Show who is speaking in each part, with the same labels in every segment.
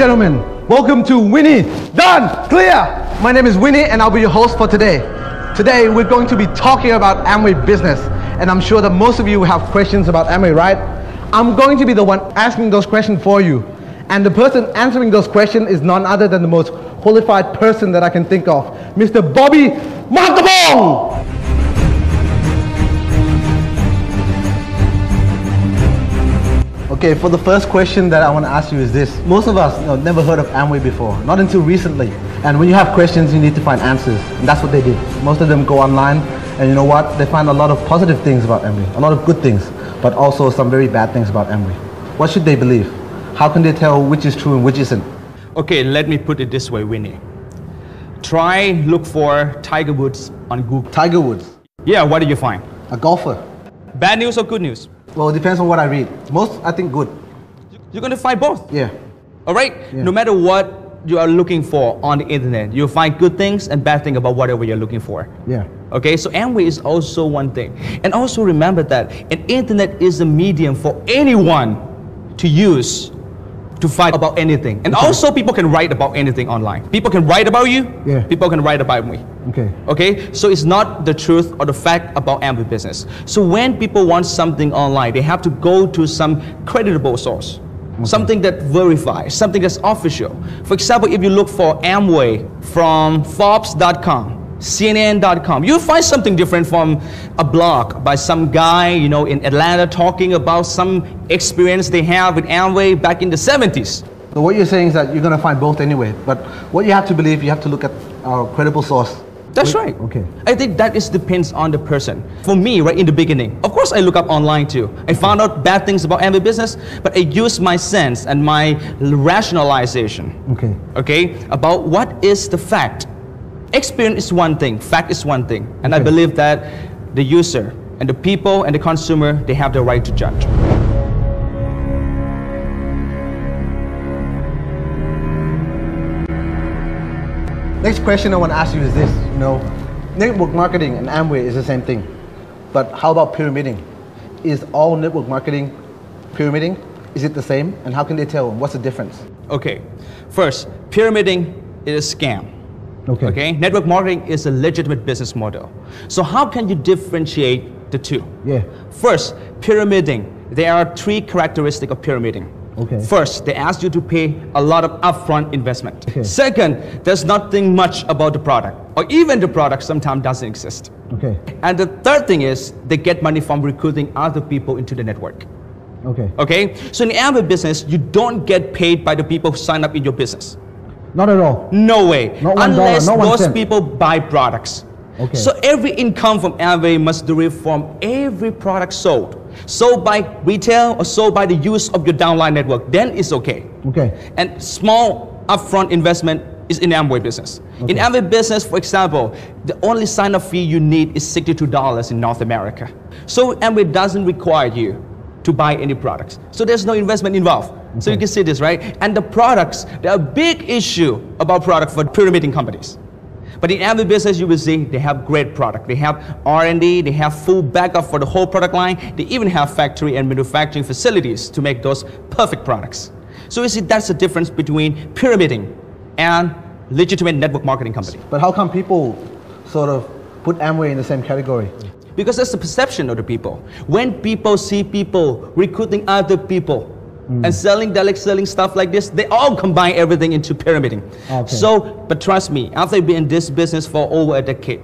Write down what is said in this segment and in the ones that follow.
Speaker 1: gentlemen, welcome to Winnie Done Clear. My name is Winnie and I'll be your host for today. Today we're going to be talking about Amway business, and I'm sure that most of you have questions about Amway, right? I'm going to be the one asking those questions for you, and the person answering those questions is none other than the most qualified person that I can think of, Mr. Bobby Markabong. Okay, for the first question that I want to ask you is this. Most of us never heard of Amway before, not until recently. And when you have questions, you need to find answers. And that's what they did. Most of them go online, and you know what? They find a lot of positive things about Amway, a lot of good things, but also some very bad things about Amway. What should they believe? How can they tell which is true and which isn't?
Speaker 2: Okay, let me put it this way, Winnie. Try look for Tiger Woods on Google.
Speaker 1: Tiger Woods?
Speaker 2: Yeah, what do you find?
Speaker 1: A golfer.
Speaker 2: Bad news or good news?
Speaker 1: Well, it depends on what I read. Most, I think, good.
Speaker 2: You're going to find both.
Speaker 1: Yeah.
Speaker 2: All right?
Speaker 1: Yeah.
Speaker 2: No matter what you are looking for on the internet, you'll find good things and bad things about whatever you're looking for.
Speaker 1: Yeah.
Speaker 2: Okay, so Amway is also one thing. And also remember that an internet is a medium for anyone to use to fight about anything. And also people can write about anything online. People can write about you,
Speaker 1: yeah.
Speaker 2: People can write about me.
Speaker 1: Okay.
Speaker 2: Okay, so it's not the truth or the fact about Amway business. So when people want something online, they have to go to some creditable source. Okay. Something that verifies, something that's official. For example, if you look for Amway from Forbes.com, CNN.com, you'll find something different from a blog by some guy, in Atlanta talking about some experience they have with Amway back in the 70s.
Speaker 1: So what you're saying is that you're going to find both anyway, but what you have to believe, you have to look at a credible source.
Speaker 2: That's right.
Speaker 1: Okay.
Speaker 2: I think that depends on the person. For me, right in the beginning, of course I look up online too. I found out bad things about Amway business, but I use my sense and my rationalization. Okay, about what is the fact. Experience is one thing, fact is one thing, and I believe that the user and the people and the consumer, they have the right to judge.
Speaker 1: Next question I want to ask you is this, network marketing and Amway is the same thing, but how about pyramiding? Is all network marketing pyramiding? Is it the same? And how can they tell? What's the difference?
Speaker 2: Okay, first, pyramiding is a scam. Okay, network marketing is a legitimate business model. So how can you differentiate the two?
Speaker 1: Yeah.
Speaker 2: First, pyramiding. There are three characteristics of pyramiding.
Speaker 1: Okay.
Speaker 2: First, they ask you to pay a lot of upfront investment.
Speaker 1: Okay.
Speaker 2: Second, there's nothing much about the product, or even the product sometimes doesn't exist.
Speaker 1: Okay.
Speaker 2: And the third thing is they get money from recruiting other people into the network.
Speaker 1: Okay.
Speaker 2: Okay, so in the Amway business, you don't get paid by the people who sign up in your business.
Speaker 1: Not at all?
Speaker 2: No way.
Speaker 1: Not $1,
Speaker 2: unless
Speaker 1: not 1
Speaker 2: those
Speaker 1: cent.
Speaker 2: people buy products.
Speaker 1: Okay.
Speaker 2: So every income from Amway must derive from every product sold. Sold by retail or sold by the use of your downline network, then it's okay.
Speaker 1: Okay.
Speaker 2: And small upfront investment is in Amway business.
Speaker 1: Okay.
Speaker 2: In Amway business, for example, the only sign-up fee you need is $62 in North America. So Amway doesn't require you to buy any products. So there's no investment involved. Okay. So you can see this, right? And the products, there are a big issue about product for pyramiding companies. But in Amway business, you will see they have great product. They have R&D, they have full backup for the whole product line. They even have factory and manufacturing facilities to make those perfect products. So you see, that's the difference between pyramiding and legitimate network marketing company.
Speaker 1: But how come people sort of put Amway in the same category?
Speaker 2: Because that's the perception of the people. When people see people recruiting other people and selling stuff like this, they all combine everything into pyramiding.
Speaker 1: Okay.
Speaker 2: So, but trust me, after I've been in this business for over a decade,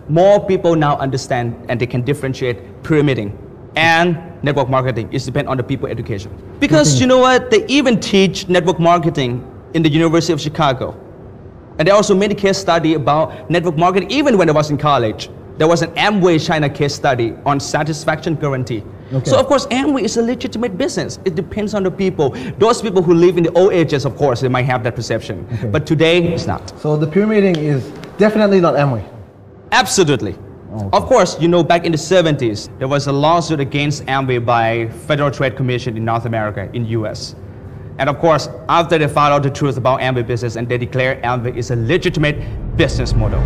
Speaker 2: more people now understand and they can differentiate pyramiding and network marketing. It depends on the people education. Because you know what, they even teach network marketing in the University of Chicago. And there are also many case study about network marketing even when I was in college. There was an Amway China case study on satisfaction guarantee. Okay. So of course, Amway is a legitimate business. It depends on the people. Those people who live in the old ages, of course, they might have that perception. Okay. But today, it's not.
Speaker 1: So the pyramiding is definitely not Amway?
Speaker 2: Absolutely. Okay. Of course, back in the 70s, there was a lawsuit against Amway by Federal Trade Commission in North America, in US. And of course, after they found out the truth about Amway business and they declared Amway is a legitimate business model.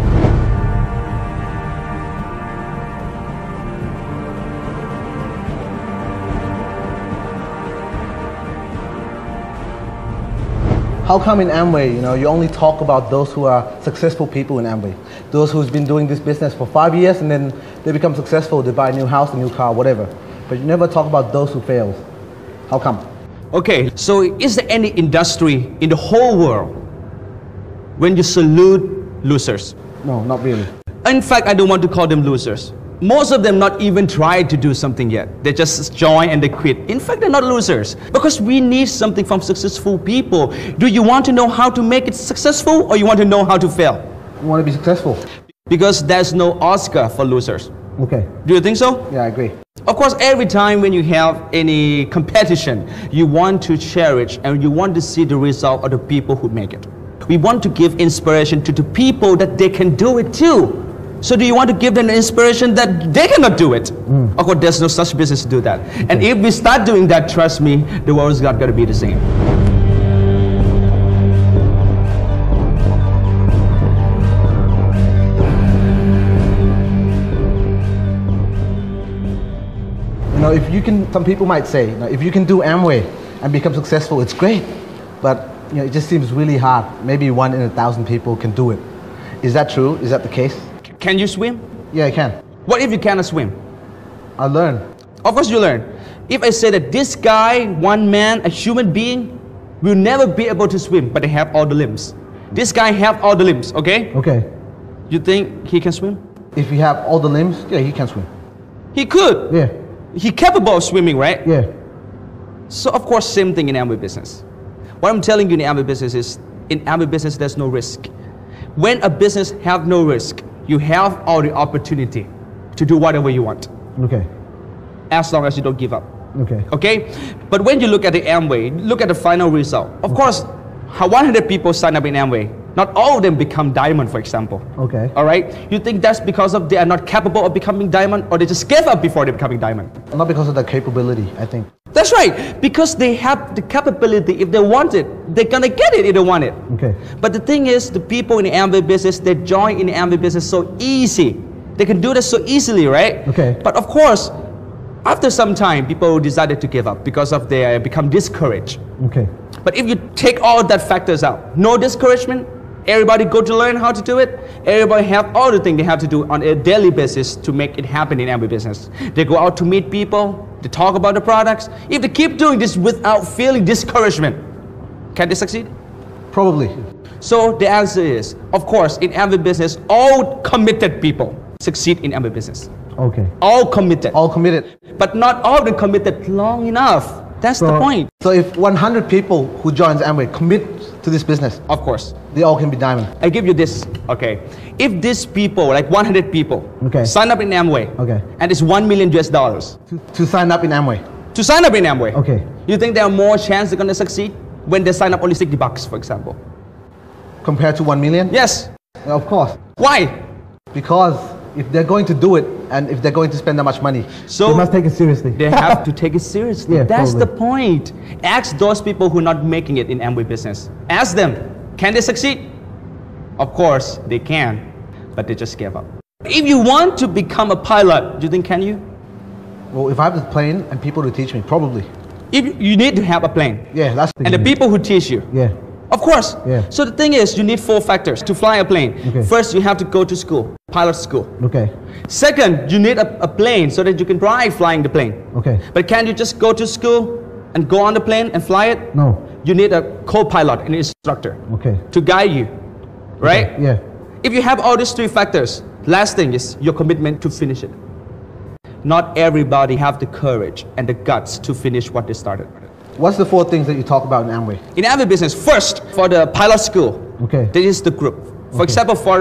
Speaker 1: How come in Amway, you only talk about those who are successful people in Amway? Those who's been doing this business for 5 years and then they become successful, they buy a new house, a new car, whatever. But you never talk about those who fail. How come?
Speaker 2: Okay, so is there any industry in the whole world when you salute losers?
Speaker 1: No, not really.
Speaker 2: In fact, I don't want to call them losers. Most of them not even tried to do something yet. They just join and they quit. In fact, they're not losers because we need something from successful people. Do you want to know how to make it successful or you want to know how to fail?
Speaker 1: You want to be successful.
Speaker 2: Because there's no Oscar for losers.
Speaker 1: Okay.
Speaker 2: Do you think so?
Speaker 1: Yeah, I agree.
Speaker 2: Of course, every time when you have any competition, you want to cherish and you want to see the result of the people who make it. We want to give inspiration to the people that they can do it too. So do you want to give them the inspiration that they cannot do it? Of course, there's no such business to do that. Okay. And if we start doing that, trust me, the world is not going to be the same.
Speaker 1: If you can, some people might say, if you can do Amway and become successful, it's great. But it just seems really hard. Maybe 1 in 1,000 people can do it. Is that true? Is that the case?
Speaker 2: Can you swim?
Speaker 1: Yeah, I can.
Speaker 2: What if you cannot swim?
Speaker 1: I'll learn.
Speaker 2: Of course you learn. If I say that this guy, one man, a human being, will never be able to swim, but they have all the limbs. This guy have all the limbs, okay?
Speaker 1: Okay.
Speaker 2: You think he can swim?
Speaker 1: If he have all the limbs, yeah, he can swim.
Speaker 2: He could.
Speaker 1: Yeah.
Speaker 2: He capable of swimming, right?
Speaker 1: Yeah.
Speaker 2: So of course, same thing in Amway business. What I'm telling you in Amway business is, in Amway business, there's no risk. When a business have no risk, you have all the opportunity to do whatever you want.
Speaker 1: Okay.
Speaker 2: As long as you don't give up.
Speaker 1: Okay.
Speaker 2: Okay? But when you look at the Amway, look at the final result. Of course, 100 people sign up in Amway. Not all of them become diamond, for example.
Speaker 1: Okay.
Speaker 2: All right? You think that's because of they are not capable of becoming diamond, or they just gave up before they're becoming diamond?
Speaker 1: Not because of their capability, I think.
Speaker 2: That's right. Because they have the capability. If they want it, they're gonna get it if they want it.
Speaker 1: Okay.
Speaker 2: But the thing is, the people in the Amway business, they join in the Amway business so easy. They can do this so easily, right?
Speaker 1: Okay.
Speaker 2: But of course, after some time, people decided to give up because of they become discouraged.
Speaker 1: Okay.
Speaker 2: But if you take all that factors out, no discouragement, everybody go to learn how to do it, everybody have all the things they have to do on a daily basis to make it happen in Amway business. They go out to meet people, they talk about the products. If they keep doing this without feeling discouragement, can they succeed?
Speaker 1: Probably.
Speaker 2: So the answer is, of course, in Amway business, all committed people succeed in Amway business.
Speaker 1: Okay.
Speaker 2: All committed.
Speaker 1: All committed.
Speaker 2: But not all of them committed long enough. That's the point.
Speaker 1: So if 100 people who joins Amway commit to this business,
Speaker 2: Of course.
Speaker 1: they all can be diamond.
Speaker 2: I give you this, okay. If these people, like 100 people,
Speaker 1: Okay.
Speaker 2: sign up in Amway,
Speaker 1: Okay.
Speaker 2: and it's $1 million US
Speaker 1: To sign up in Amway.
Speaker 2: to sign up in Amway,
Speaker 1: Okay.
Speaker 2: you think there are more chance they're gonna succeed when they sign up only $60, for example?
Speaker 1: Compared to 1 million?
Speaker 2: Yes.
Speaker 1: Of course.
Speaker 2: Why?
Speaker 1: Because if they're going to do it and if they're going to spend that much money,
Speaker 2: So
Speaker 1: they must take it seriously.
Speaker 2: they have to take it seriously.
Speaker 1: Yeah,
Speaker 2: That's
Speaker 1: totally.
Speaker 2: the point. Ask those people who are not making it in Amway business. Ask them, can they succeed? Of course, they can, but they just gave up. If you want to become a pilot, do you think can you?
Speaker 1: Well, if I have the plane and people to teach me, probably.
Speaker 2: If you need to have a plane,
Speaker 1: Yeah, that's the
Speaker 2: and the
Speaker 1: thing.
Speaker 2: people who teach you.
Speaker 1: Yeah.
Speaker 2: Of course.
Speaker 1: Yeah.
Speaker 2: So the thing is, you need 4 factors to fly a plane.
Speaker 1: Okay.
Speaker 2: First, you have to go to school, pilot school.
Speaker 1: Okay.
Speaker 2: Second, you need a plane so that you can try flying the plane.
Speaker 1: Okay.
Speaker 2: But can you just go to school and go on the plane and fly it?
Speaker 1: No.
Speaker 2: You need a co-pilot, an instructor,
Speaker 1: Okay.
Speaker 2: to guide you, right?
Speaker 1: Okay. Yeah.
Speaker 2: If you have all these 3 factors, last thing is your commitment to finish it. Not everybody have the courage and the guts to finish what they started.
Speaker 1: What's the 4 things that you talk about in Amway?
Speaker 2: In Amway business, first, for the pilot school,
Speaker 1: Okay.
Speaker 2: there is the group. For example, for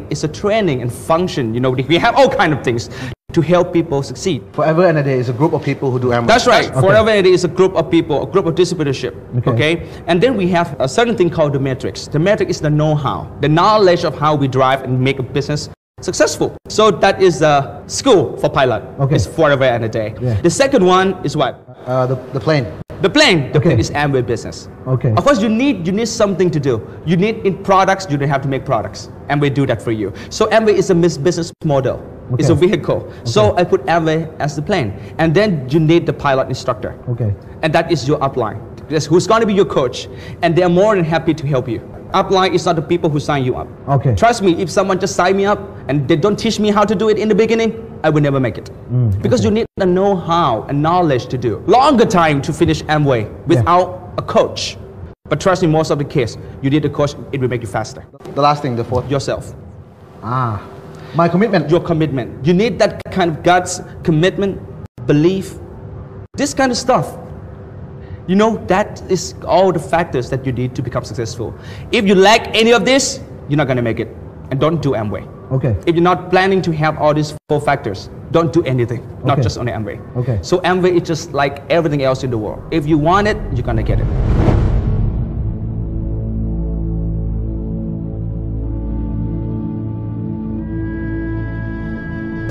Speaker 2: it's a training and function. We have all kind of things to help people succeed.
Speaker 1: Forever and a Day is a group of people who do Amway.
Speaker 2: That's right.
Speaker 1: Okay.
Speaker 2: Forever it is a group of people, a group of distributorship. Okay. And then we have a certain thing called the metrics. The metric is the know-how, the knowledge of how we drive and make a business successful. So that is a school for pilot.
Speaker 1: Okay.
Speaker 2: It's Forever and a Day.
Speaker 1: Yeah.
Speaker 2: The second one is what?
Speaker 1: The plane.
Speaker 2: The plane. The
Speaker 1: Okay.
Speaker 2: plane is Amway business.
Speaker 1: Okay.
Speaker 2: Of course, you need something to do. You need in products. You don't have to make products. Amway do that for you. So Amway is a business model. It's a
Speaker 1: Okay.
Speaker 2: vehicle. So I put Amway as the plane, and then you need the pilot instructor.
Speaker 1: Okay.
Speaker 2: And that is your upline. That's who's going to be your coach, and they're more than happy to help you. Upline is not the people who sign you up.
Speaker 1: Okay.
Speaker 2: Trust me, if someone just sign me up and they don't teach me how to do it in the beginning, I will never make it. Because you need the know-how and knowledge to do. Longer time to finish Amway without a coach. But trust me, most of the case, you need a coach, it will make you faster.
Speaker 1: The last thing, the fourth.
Speaker 2: Yourself.
Speaker 1: My commitment.
Speaker 2: Your commitment. You need that kind of guts, commitment, belief, this kind of stuff. You know, that is all the factors that you need to become successful. If you lack any of this, you're not going to make it. And don't do Amway.
Speaker 1: Okay.
Speaker 2: If you're not planning to have all these 4 factors, don't do anything, not just on Amway.
Speaker 1: Okay.
Speaker 2: So Amway is just like everything else in the world. If you want it, you're going to get it.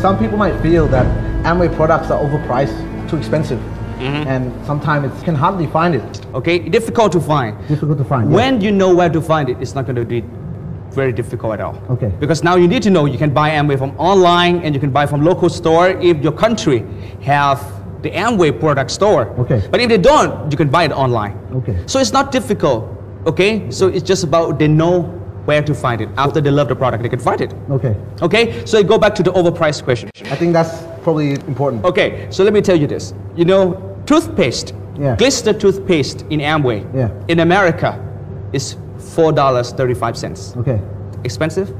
Speaker 1: Some people might feel that Amway products are overpriced, too expensive. And sometimes it can hardly find it.
Speaker 2: Okay, difficult to find.
Speaker 1: Difficult to find.
Speaker 2: When you know where to find it, it's not going to be very difficult at all.
Speaker 1: Okay.
Speaker 2: Because now you need to know you can buy Amway from online and you can buy from local store if your country have the Amway product store.
Speaker 1: Okay.
Speaker 2: But if they don't, you can buy it online.
Speaker 1: Okay.
Speaker 2: So it's not difficult. Okay. So it's just about they know where to find it. After they love the product, they can find it.
Speaker 1: Okay.
Speaker 2: Okay. So go back to the overpriced question.
Speaker 1: I think that's probably important.
Speaker 2: Okay. So let me tell you this. You know, toothpaste, Glister toothpaste in Amway, in America, is $4.35.
Speaker 1: Okay.
Speaker 2: Expensive?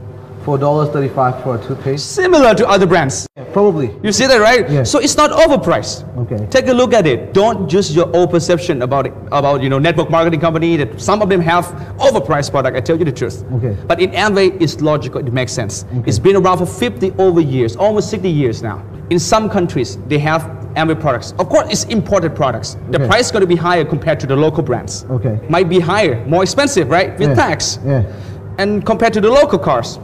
Speaker 1: $4.35 for a toothpaste.
Speaker 2: Similar to other brands.
Speaker 1: Probably.
Speaker 2: You see that, right?
Speaker 1: Yeah.
Speaker 2: So it's not overpriced.
Speaker 1: Okay.
Speaker 2: Take a look at it. Don't use your old perception about it, about network marketing company that some of them have overpriced product. I tell you the truth.
Speaker 1: Okay.
Speaker 2: But in Amway, it's logical. It makes sense.
Speaker 1: Okay.
Speaker 2: It's been around for 50 over years, almost 60 years now. In some countries, they have Amway products. Of course, it's imported products. The price is going to be higher compared to the local brands.
Speaker 1: Okay.
Speaker 2: Might be higher, more expensive, right? With tax.
Speaker 1: Yeah.
Speaker 2: And compared to the local cars.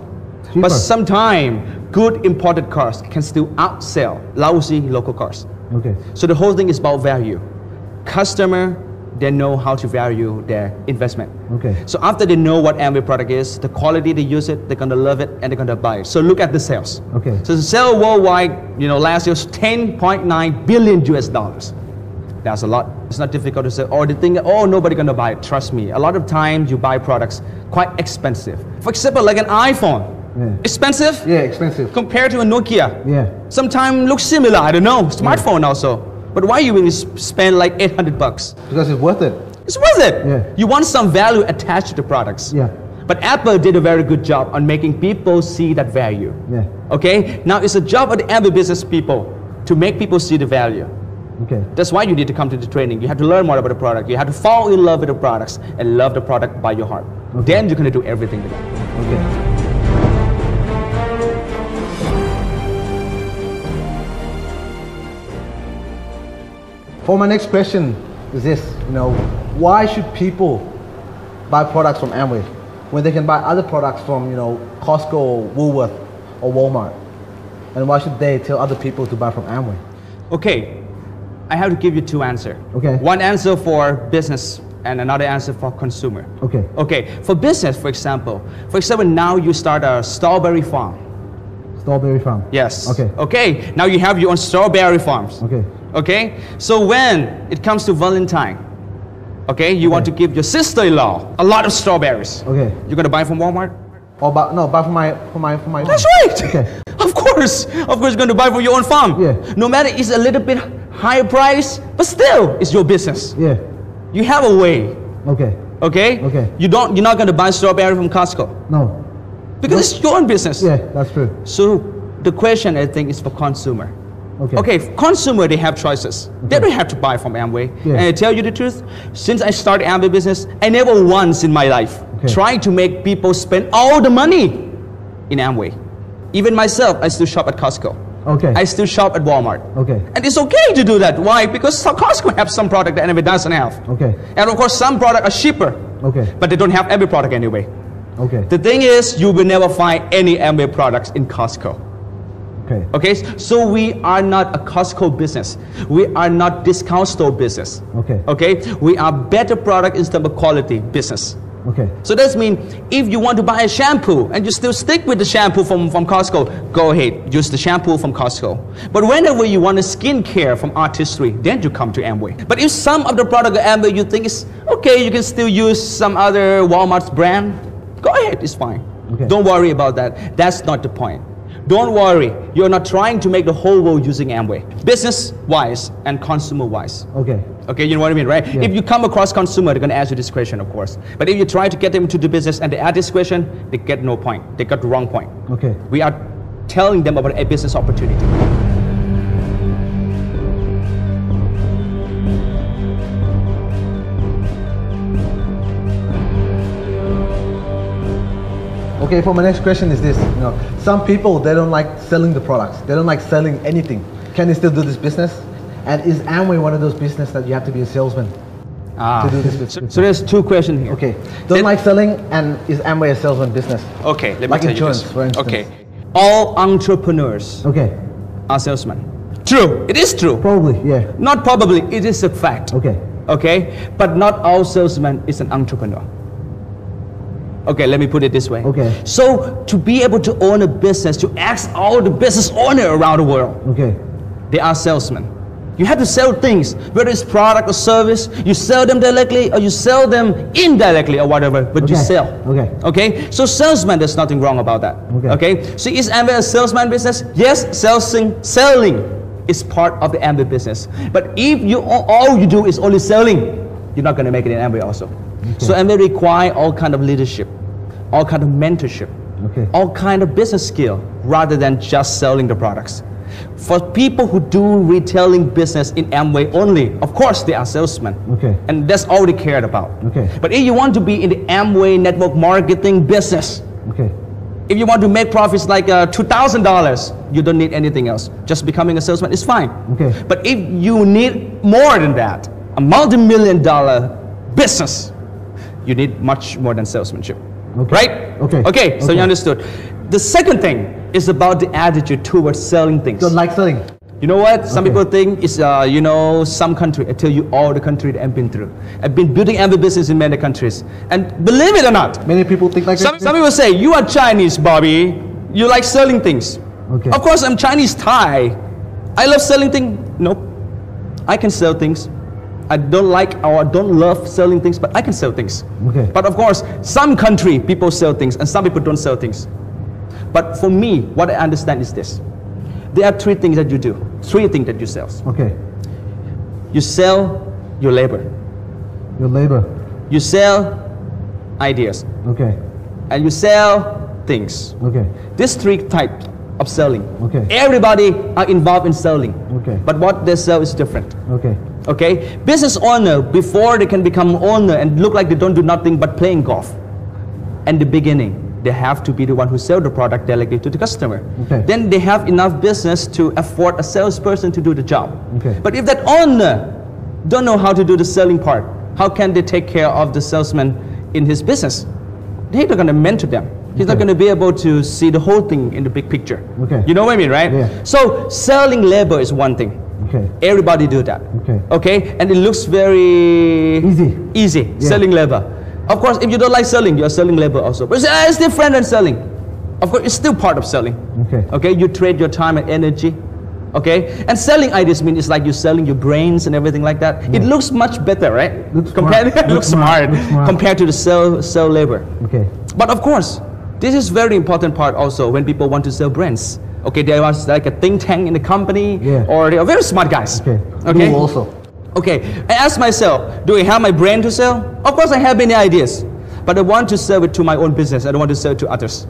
Speaker 1: Cheaper.
Speaker 2: But sometimes, good imported cars can still outsell lousy local cars.
Speaker 1: Okay.
Speaker 2: So the whole thing is about value. Customer, they know how to value their investment.
Speaker 1: Okay.
Speaker 2: So after they know what Amway product is, the quality they use it, they're gonna love it and they're gonna buy it. So look at the sales.
Speaker 1: Okay.
Speaker 2: So the sale worldwide, last year was 10.9 billion US dollars. That's a lot. It's not difficult to say, or they think, oh, nobody gonna buy it. Trust me, a lot of times you buy products quite expensive. For example, like an iPhone. Expensive?
Speaker 1: Yeah, expensive.
Speaker 2: Compared to a Nokia.
Speaker 1: Yeah.
Speaker 2: Sometimes looks similar, I don't know. Smartphone also. But why you really spend like $800?
Speaker 1: Because it's worth it.
Speaker 2: It's worth it.
Speaker 1: Yeah.
Speaker 2: You want some value attached to the products.
Speaker 1: Yeah.
Speaker 2: But Apple did a very good job on making people see that value.
Speaker 1: Yeah.
Speaker 2: Okay? Now it's a job of the Amway business people to make people see the value.
Speaker 1: Okay.
Speaker 2: That's why you need to come to the training. You have to learn more about the product. You have to fall in love with the products and love the product by your heart.
Speaker 1: Okay.
Speaker 2: Then you're going to do everything with it.
Speaker 1: Okay. For my next question is this, why should people buy products from Amway when they can buy other products from, Costco or Woolworth or Walmart? And why should they tell other people to buy from Amway?
Speaker 2: Okay, I have to give you 2 answers.
Speaker 1: Okay.
Speaker 2: One answer for business and another answer for consumer.
Speaker 1: Okay.
Speaker 2: Okay, for business, for example, now you start a strawberry farm.
Speaker 1: Strawberry farm?
Speaker 2: Yes.
Speaker 1: Okay.
Speaker 2: Okay, now you have your own strawberry farms.
Speaker 1: Okay.
Speaker 2: Okay, so when it comes to Valentine, okay, you want to give your sister-in-law a lot of strawberries.
Speaker 1: Okay. You're
Speaker 2: gonna buy from Walmart?
Speaker 1: Or buy from my.
Speaker 2: That's right.
Speaker 1: Okay.
Speaker 2: Of course, you're gonna buy from your own farm.
Speaker 1: Yeah.
Speaker 2: No matter it's a little bit higher price, but still, it's your business.
Speaker 1: Yeah.
Speaker 2: You have a way.
Speaker 1: Okay.
Speaker 2: Okay.
Speaker 1: Okay.
Speaker 2: You're not gonna buy strawberry from Costco.
Speaker 1: No.
Speaker 2: Because it's your own business.
Speaker 1: Yeah, that's true.
Speaker 2: So the question I think is for consumer.
Speaker 1: Okay.
Speaker 2: Okay, consumer, they have choices. Okay. They don't have to buy from Amway.
Speaker 1: Yeah.
Speaker 2: And I tell you the truth, since I started Amway business, I never once in my life tried to make people spend all the money in Amway. Even myself, I still shop at Costco.
Speaker 1: Okay.
Speaker 2: I still shop at Walmart.
Speaker 1: Okay.
Speaker 2: And it's okay to do that. Why? Because Costco have some product that Amway doesn't have.
Speaker 1: Okay.
Speaker 2: And of course, some product are cheaper.
Speaker 1: Okay.
Speaker 2: But they don't have every product anyway.
Speaker 1: Okay.
Speaker 2: The thing is, you will never find any Amway products in Costco.
Speaker 1: Okay.
Speaker 2: Okay, so we are not a Costco business. We are not discount store business.
Speaker 1: Okay.
Speaker 2: Okay, we are better product in terms of quality business.
Speaker 1: Okay.
Speaker 2: So that means if you want to buy a shampoo and you still stick with the shampoo from Costco, go ahead, use the shampoo from Costco. But whenever you want a skincare from Artistry, then you come to Amway. But if some of the product of Amway you think is okay, you can still use some other Walmart's brand, go ahead, it's fine.
Speaker 1: Okay.
Speaker 2: Don't worry about that. That's not the point. Don't worry, you're not trying to make the whole world using Amway. Business-wise and consumer-wise.
Speaker 1: Okay.
Speaker 2: Okay, you know what I mean, right?
Speaker 1: Yeah.
Speaker 2: If you come across consumer, they're going to ask you this question, of course. But if you try to get them to the business and they ask this question, they get no point. They got the wrong point.
Speaker 1: Okay.
Speaker 2: We are telling them about a business opportunity.
Speaker 1: Okay, for my next question is this. You know, some people, they don't like selling the products. They don't like selling anything. Can they still do this business? And is Amway one of those business that you have to be a salesman to do this business?
Speaker 2: So there's two questions here.
Speaker 1: Okay. Don't like selling, and is Amway a salesman business?
Speaker 2: Okay, let me
Speaker 1: Like
Speaker 2: tell
Speaker 1: insurance,
Speaker 2: you this.
Speaker 1: for instance.
Speaker 2: Okay, all entrepreneurs
Speaker 1: Okay.
Speaker 2: are salesmen. True, it is true.
Speaker 1: Probably, yeah.
Speaker 2: Not probably, it is a fact.
Speaker 1: Okay.
Speaker 2: Okay, but not all salesman is an entrepreneur. Okay, let me put it this way.
Speaker 1: Okay.
Speaker 2: So to be able to own a business, to ask all the business owners around the world,
Speaker 1: Okay.
Speaker 2: they are salesmen. You have to sell things, whether it's product or service. You sell them directly or you sell them indirectly or whatever, but you
Speaker 1: Okay.
Speaker 2: sell.
Speaker 1: Okay.
Speaker 2: Okay? So salesman, there's nothing wrong about that.
Speaker 1: Okay.
Speaker 2: Okay? So is Amway a salesman business? Yes, selling is part of the Amway business. But if you all you do is only selling, you're not going to make it in Amway also.
Speaker 1: Okay.
Speaker 2: So Amway require all kind of leadership, all kind of mentorship,
Speaker 1: Okay.
Speaker 2: all kind of business skill rather than just selling the products. For people who do retailing business in Amway only, of course they are salesmen.
Speaker 1: Okay.
Speaker 2: And that's all they cared about.
Speaker 1: Okay.
Speaker 2: But if you want to be in the Amway network marketing business,
Speaker 1: Okay.
Speaker 2: if you want to make profits like $2,000, you don't need anything else. Just becoming a salesman is fine.
Speaker 1: Okay.
Speaker 2: But if you need more than that, a multi-million-dollar business, you need much more than salesmanship.
Speaker 1: Okay.
Speaker 2: Right?
Speaker 1: Okay.
Speaker 2: Okay, so
Speaker 1: Okay.
Speaker 2: you understood. The second thing is about the attitude towards selling things.
Speaker 1: Don't like selling.
Speaker 2: You know what? Some
Speaker 1: Okay.
Speaker 2: people think it's, some country. I tell you all the country that I've been through. I've been building Amway business in many countries. And believe it or not,
Speaker 1: Many people think like
Speaker 2: some
Speaker 1: that.
Speaker 2: people say, you are Chinese, Bobby. You like selling things.
Speaker 1: Okay.
Speaker 2: Of course, I'm Chinese Thai. I love selling things. Nope. I can sell things. I don't like or don't love selling things, but I can sell things.
Speaker 1: Okay.
Speaker 2: But of course, some country people sell things and some people don't sell things. But for me, what I understand is this. There are three things that you do. Three things that you sell.
Speaker 1: Okay.
Speaker 2: You sell your labor.
Speaker 1: Your labor.
Speaker 2: You sell ideas.
Speaker 1: Okay.
Speaker 2: And you sell things.
Speaker 1: Okay.
Speaker 2: These three types of selling.
Speaker 1: Okay.
Speaker 2: Everybody are involved in selling.
Speaker 1: Okay.
Speaker 2: But what they sell is different.
Speaker 1: Okay.
Speaker 2: Okay? Business owner, before they can become owner and look like they don't do nothing but playing golf, in the beginning, they have to be the one who sell the product directly to the customer.
Speaker 1: Okay.
Speaker 2: Then they have enough business to afford a salesperson to do the job.
Speaker 1: Okay.
Speaker 2: But if that owner don't know how to do the selling part, how can they take care of the salesman in his business? They're not going to mentor them. He's not
Speaker 1: Okay.
Speaker 2: going to be able to see the whole thing in the big picture.
Speaker 1: Okay.
Speaker 2: You know what I mean, right?
Speaker 1: Yeah.
Speaker 2: So selling labor is one thing.
Speaker 1: Okay.
Speaker 2: Everybody do that.
Speaker 1: Okay.
Speaker 2: Okay? And it looks very
Speaker 1: Easy. Yeah.
Speaker 2: selling labor. Of course, if you don't like selling, you're selling labor also. But it's different than selling. Of course, it's still part of selling.
Speaker 1: Okay.
Speaker 2: Okay? You trade your time and energy. Okay? And selling ideas means it's like you're selling your brains and everything like that. It
Speaker 1: Yeah.
Speaker 2: looks much better, right?
Speaker 1: Looks
Speaker 2: compared
Speaker 1: smart.
Speaker 2: looks smart
Speaker 1: Looks smart.
Speaker 2: compared to the sell labor.
Speaker 1: Okay.
Speaker 2: But of course, this is very important part also when people want to sell brands. Okay, they are like a think tank in the company,
Speaker 1: Yeah.
Speaker 2: or they are very smart guys.
Speaker 1: Okay.
Speaker 2: Okay.
Speaker 1: You also.
Speaker 2: Okay, I ask myself, do I have my brand to sell? Of course, I have many ideas, but I want to sell it to my own business. I don't want to sell it to others.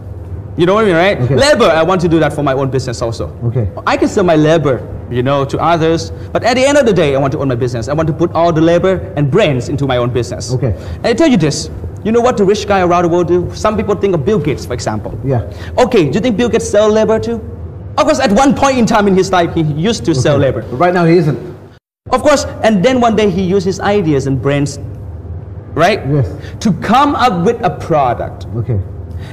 Speaker 2: You know what I mean, right?
Speaker 1: Okay.
Speaker 2: Labor, I want to do that for my own business also.
Speaker 1: Okay.
Speaker 2: I can sell my labor, to others, but at the end of the day, I want to own my business. I want to put all the labor and brains into my own business.
Speaker 1: Okay.
Speaker 2: And I tell you this, you know what the rich guy around the world do? Some people think of Bill Gates, for example.
Speaker 1: Yeah.
Speaker 2: Okay, do you think Bill Gates sell labor too? Of course, at one point in time in his life, he used to sell
Speaker 1: Okay.
Speaker 2: labor.
Speaker 1: But right now he isn't.
Speaker 2: Of course, and then one day he used his ideas and brains, right?
Speaker 1: Yes.
Speaker 2: To come up with a product.
Speaker 1: Okay.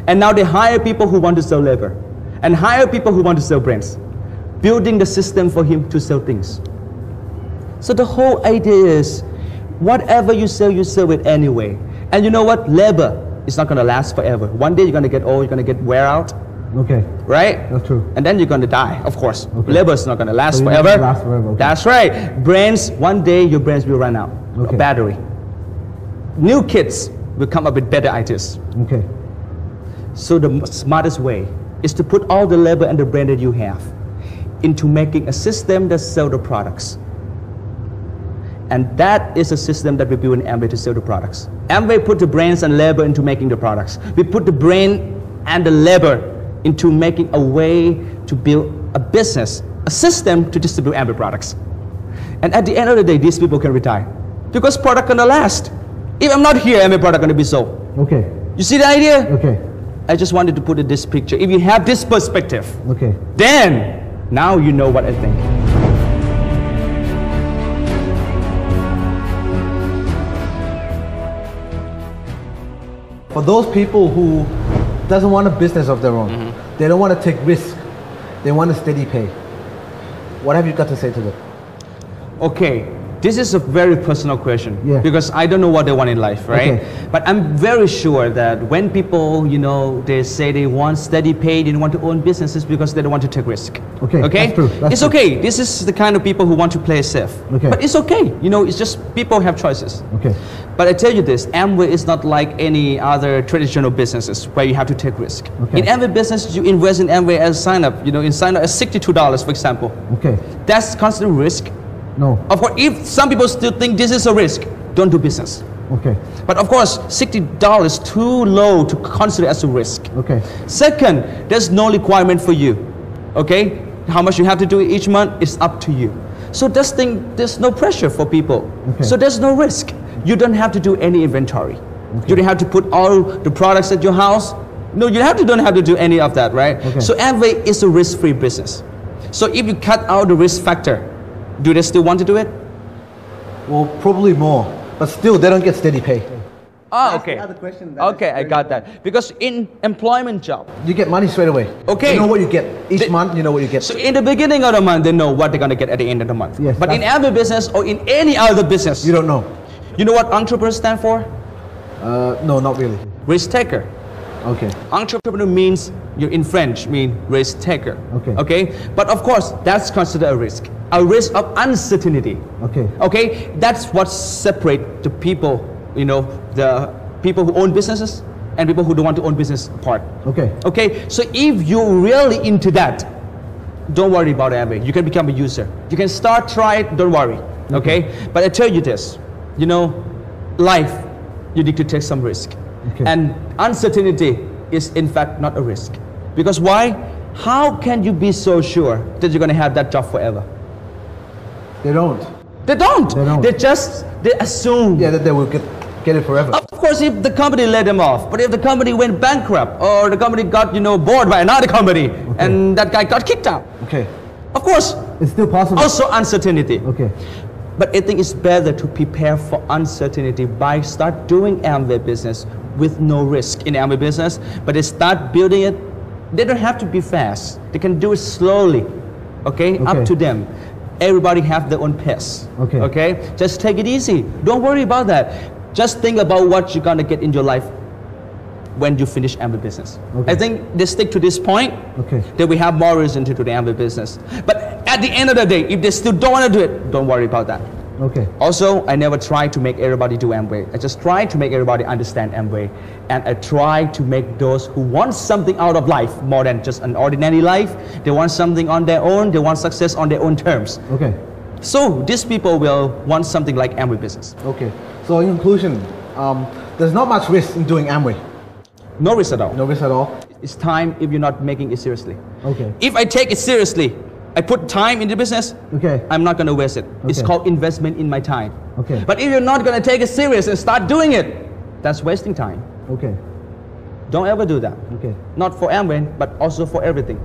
Speaker 2: And now they hire people who want to sell labor and hire people who want to sell brains, building the system for him to sell things. So the whole idea is, whatever you sell it anyway. And you know what? Labor is not going to last forever. One day you're going to get old, you're going to get wear out.
Speaker 1: Okay.
Speaker 2: Right?
Speaker 1: That's true.
Speaker 2: And then you're going to die, of course.
Speaker 1: Okay.
Speaker 2: Labor is not going to last
Speaker 1: So
Speaker 2: forever.
Speaker 1: last forever. Okay.
Speaker 2: That's right. Brains, one day your brains will run out.
Speaker 1: Okay.
Speaker 2: A battery. New kids will come up with better ideas.
Speaker 1: Okay.
Speaker 2: So the smartest way is to put all the labor and the brain that you have into making a system that sells the products. And that is a system that we build in Amway to sell the products. Amway put the brains and labor into making the products. We put the brain and the labor into making a way to build a business, a system to distribute Amway products. And at the end of the day, these people can retire because product gonna last. If I'm not here, Amway product gonna be sold.
Speaker 1: Okay.
Speaker 2: You see the idea?
Speaker 1: Okay.
Speaker 2: I just wanted to put in this picture. If you have this perspective,
Speaker 1: Okay.
Speaker 2: then now you know what I think.
Speaker 1: For those people who doesn't want a business of their own, they don't want to take risk, they want a steady pay. What have you got to say to them?
Speaker 2: Okay, this is a very personal question because I don't know what they want in life, right?
Speaker 1: Okay.
Speaker 2: But I'm very sure that when people, you know, they say they want steady pay, they want to own businesses because they don't want to take risk.
Speaker 1: Okay,
Speaker 2: okay?
Speaker 1: that's true.
Speaker 2: It's okay. This is the kind of people who want to play safe.
Speaker 1: Okay.
Speaker 2: But it's okay. You know, it's just people have choices.
Speaker 1: Okay.
Speaker 2: But I tell you this, Amway is not like any other traditional businesses where you have to take risk.
Speaker 1: Okay.
Speaker 2: In Amway business, you invest in Amway as sign up. You know, in sign up as $62, for example.
Speaker 1: Okay.
Speaker 2: That's considered risk.
Speaker 1: No.
Speaker 2: Of course, if some people still think this is a risk, don't do business.
Speaker 1: Okay.
Speaker 2: But of course, $60 is too low to consider as a risk.
Speaker 1: Okay.
Speaker 2: Second, there's no requirement for you. Okay? How much you have to do each month is up to you. So there's no pressure for people.
Speaker 1: Okay.
Speaker 2: So there's no risk. You don't have to do any inventory.
Speaker 1: Okay.
Speaker 2: You don't have to put all the products at your house. No, you don't have to do any of that, right?
Speaker 1: Okay.
Speaker 2: So Amway is a risk-free business. So if you cut out the risk factor, do they still want to do it?
Speaker 1: Well, probably more, but still they don't get steady pay.
Speaker 2: Ah, okay.
Speaker 1: That's the other question that
Speaker 2: Okay, I got that. Because in employment job,
Speaker 1: You get money straight away.
Speaker 2: Okay.
Speaker 1: You know what you get. Each
Speaker 2: The-
Speaker 1: month, you know what you get.
Speaker 2: so in the beginning of the month, they know what they're gonna get at the end of the month.
Speaker 1: Yes,
Speaker 2: But in every business or in any other business,
Speaker 1: You don't know.
Speaker 2: you know what entrepreneur stand for?
Speaker 1: No, not really.
Speaker 2: Risk taker.
Speaker 1: Okay.
Speaker 2: Entrepreneur means, in French, mean risk taker.
Speaker 1: Okay.
Speaker 2: Okay? But of course, that's considered a risk. A risk of uncertainty.
Speaker 1: Okay.
Speaker 2: Okay? That's what separates the people, you know, the people who own businesses and people who don't want to own business apart.
Speaker 1: Okay.
Speaker 2: Okay? So if you're really into that, don't worry about Amway. You can become a user. You can start, try it, don't worry. Okay? But I tell you this, you know, life, you need to take some risk.
Speaker 1: Okay.
Speaker 2: And uncertainty is in fact not a risk. Because why? How can you be so sure that you're going to have that job forever?
Speaker 1: They don't.
Speaker 2: They don't.
Speaker 1: They don't.
Speaker 2: They assume.
Speaker 1: Yeah, that they will get it forever.
Speaker 2: Of course, if the company let them off, but if the company went bankrupt or the company got, you know, bought by another company and that guy got kicked out,
Speaker 1: Okay.
Speaker 2: of course,
Speaker 1: It's still possible.
Speaker 2: also uncertainty.
Speaker 1: Okay.
Speaker 2: But I think it's better to prepare for uncertainty by start doing Amway business with no risk in Amway business, but they start building it. They don't have to be fast. They can do it slowly. Okay?
Speaker 1: Okay.
Speaker 2: Up to them. Everybody have their own pace.
Speaker 1: Okay.
Speaker 2: Okay? Just take it easy. Don't worry about that. Just think about what you're gonna get in your life when you finish Amway business.
Speaker 1: Okay.
Speaker 2: I think they stick to this point.
Speaker 1: Okay.
Speaker 2: That we have more reason to do the Amway business. But at the end of the day, if they still don't want to do it, don't worry about that.
Speaker 1: Okay.
Speaker 2: Also, I never try to make everybody do Amway. I just try to make everybody understand Amway. And I try to make those who want something out of life more than just an ordinary life. They want something on their own. They want success on their own terms.
Speaker 1: Okay.
Speaker 2: So these people will want something like Amway business.
Speaker 1: Okay. So in conclusion, there's not much risk in doing Amway.
Speaker 2: No risk at all.
Speaker 1: No risk at all.
Speaker 2: It's time if you're not making it seriously.
Speaker 1: Okay.
Speaker 2: If I take it seriously, I put time into business,
Speaker 1: Okay.
Speaker 2: I'm not going to waste it. It's
Speaker 1: Okay.
Speaker 2: called investment in my time.
Speaker 1: Okay.
Speaker 2: But if you're not going to take it serious and start doing it, that's wasting time.
Speaker 1: Okay.
Speaker 2: Don't ever do that.
Speaker 1: Okay.
Speaker 2: Not for Amway, but also for everything.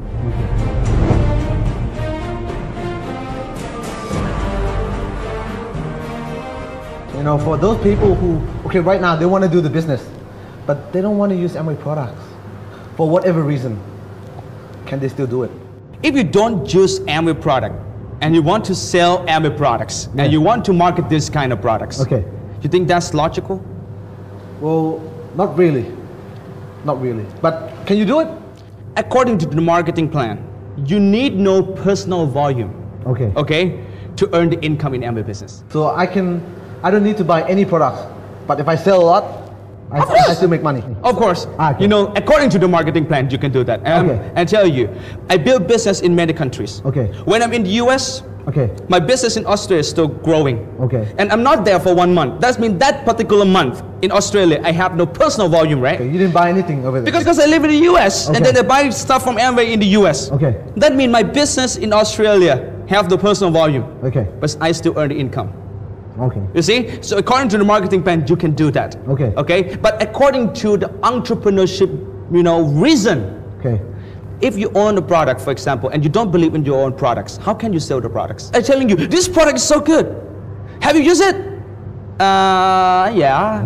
Speaker 1: You know, for those people who, okay, right now they want to do the business, but they don't want to use Amway products for whatever reason, can they still do it?
Speaker 2: If you don't use Amway product and you want to sell Amway products and you want to market this kind of products,
Speaker 1: Okay.
Speaker 2: you think that's logical?
Speaker 1: Well, not really. Not really. But can you do it?
Speaker 2: According to the marketing plan, you need no personal volume,
Speaker 1: Okay.
Speaker 2: okay, to earn the income in Amway business.
Speaker 1: So I don't need to buy any products. But if I sell a lot, I still make money.
Speaker 2: Of course,
Speaker 1: Okay.
Speaker 2: you know, according to the marketing plan, you can do that.
Speaker 1: Okay.
Speaker 2: And tell you, I build business in many countries.
Speaker 1: Okay.
Speaker 2: When I'm in the US,
Speaker 1: Okay.
Speaker 2: my business in Australia is still growing.
Speaker 1: Okay.
Speaker 2: And I'm not there for 1 month. That means that particular month in Australia, I have no personal volume, right?
Speaker 1: Okay. You didn't buy anything over there.
Speaker 2: Because I live in the US,
Speaker 1: Okay.
Speaker 2: and then I buy stuff from Amway in the US.
Speaker 1: Okay.
Speaker 2: That means my business in Australia have the personal volume,
Speaker 1: Okay.
Speaker 2: but I still earn the income.
Speaker 1: Okay.
Speaker 2: You see? So according to the marketing plan, you can do that.
Speaker 1: Okay.
Speaker 2: Okay? But according to the entrepreneurship, you know, reason,
Speaker 1: Okay.
Speaker 2: if you own a product, for example, and you don't believe in your own products, how can you sell the products? I'm telling you, this product is so good. Have you used it? Yeah.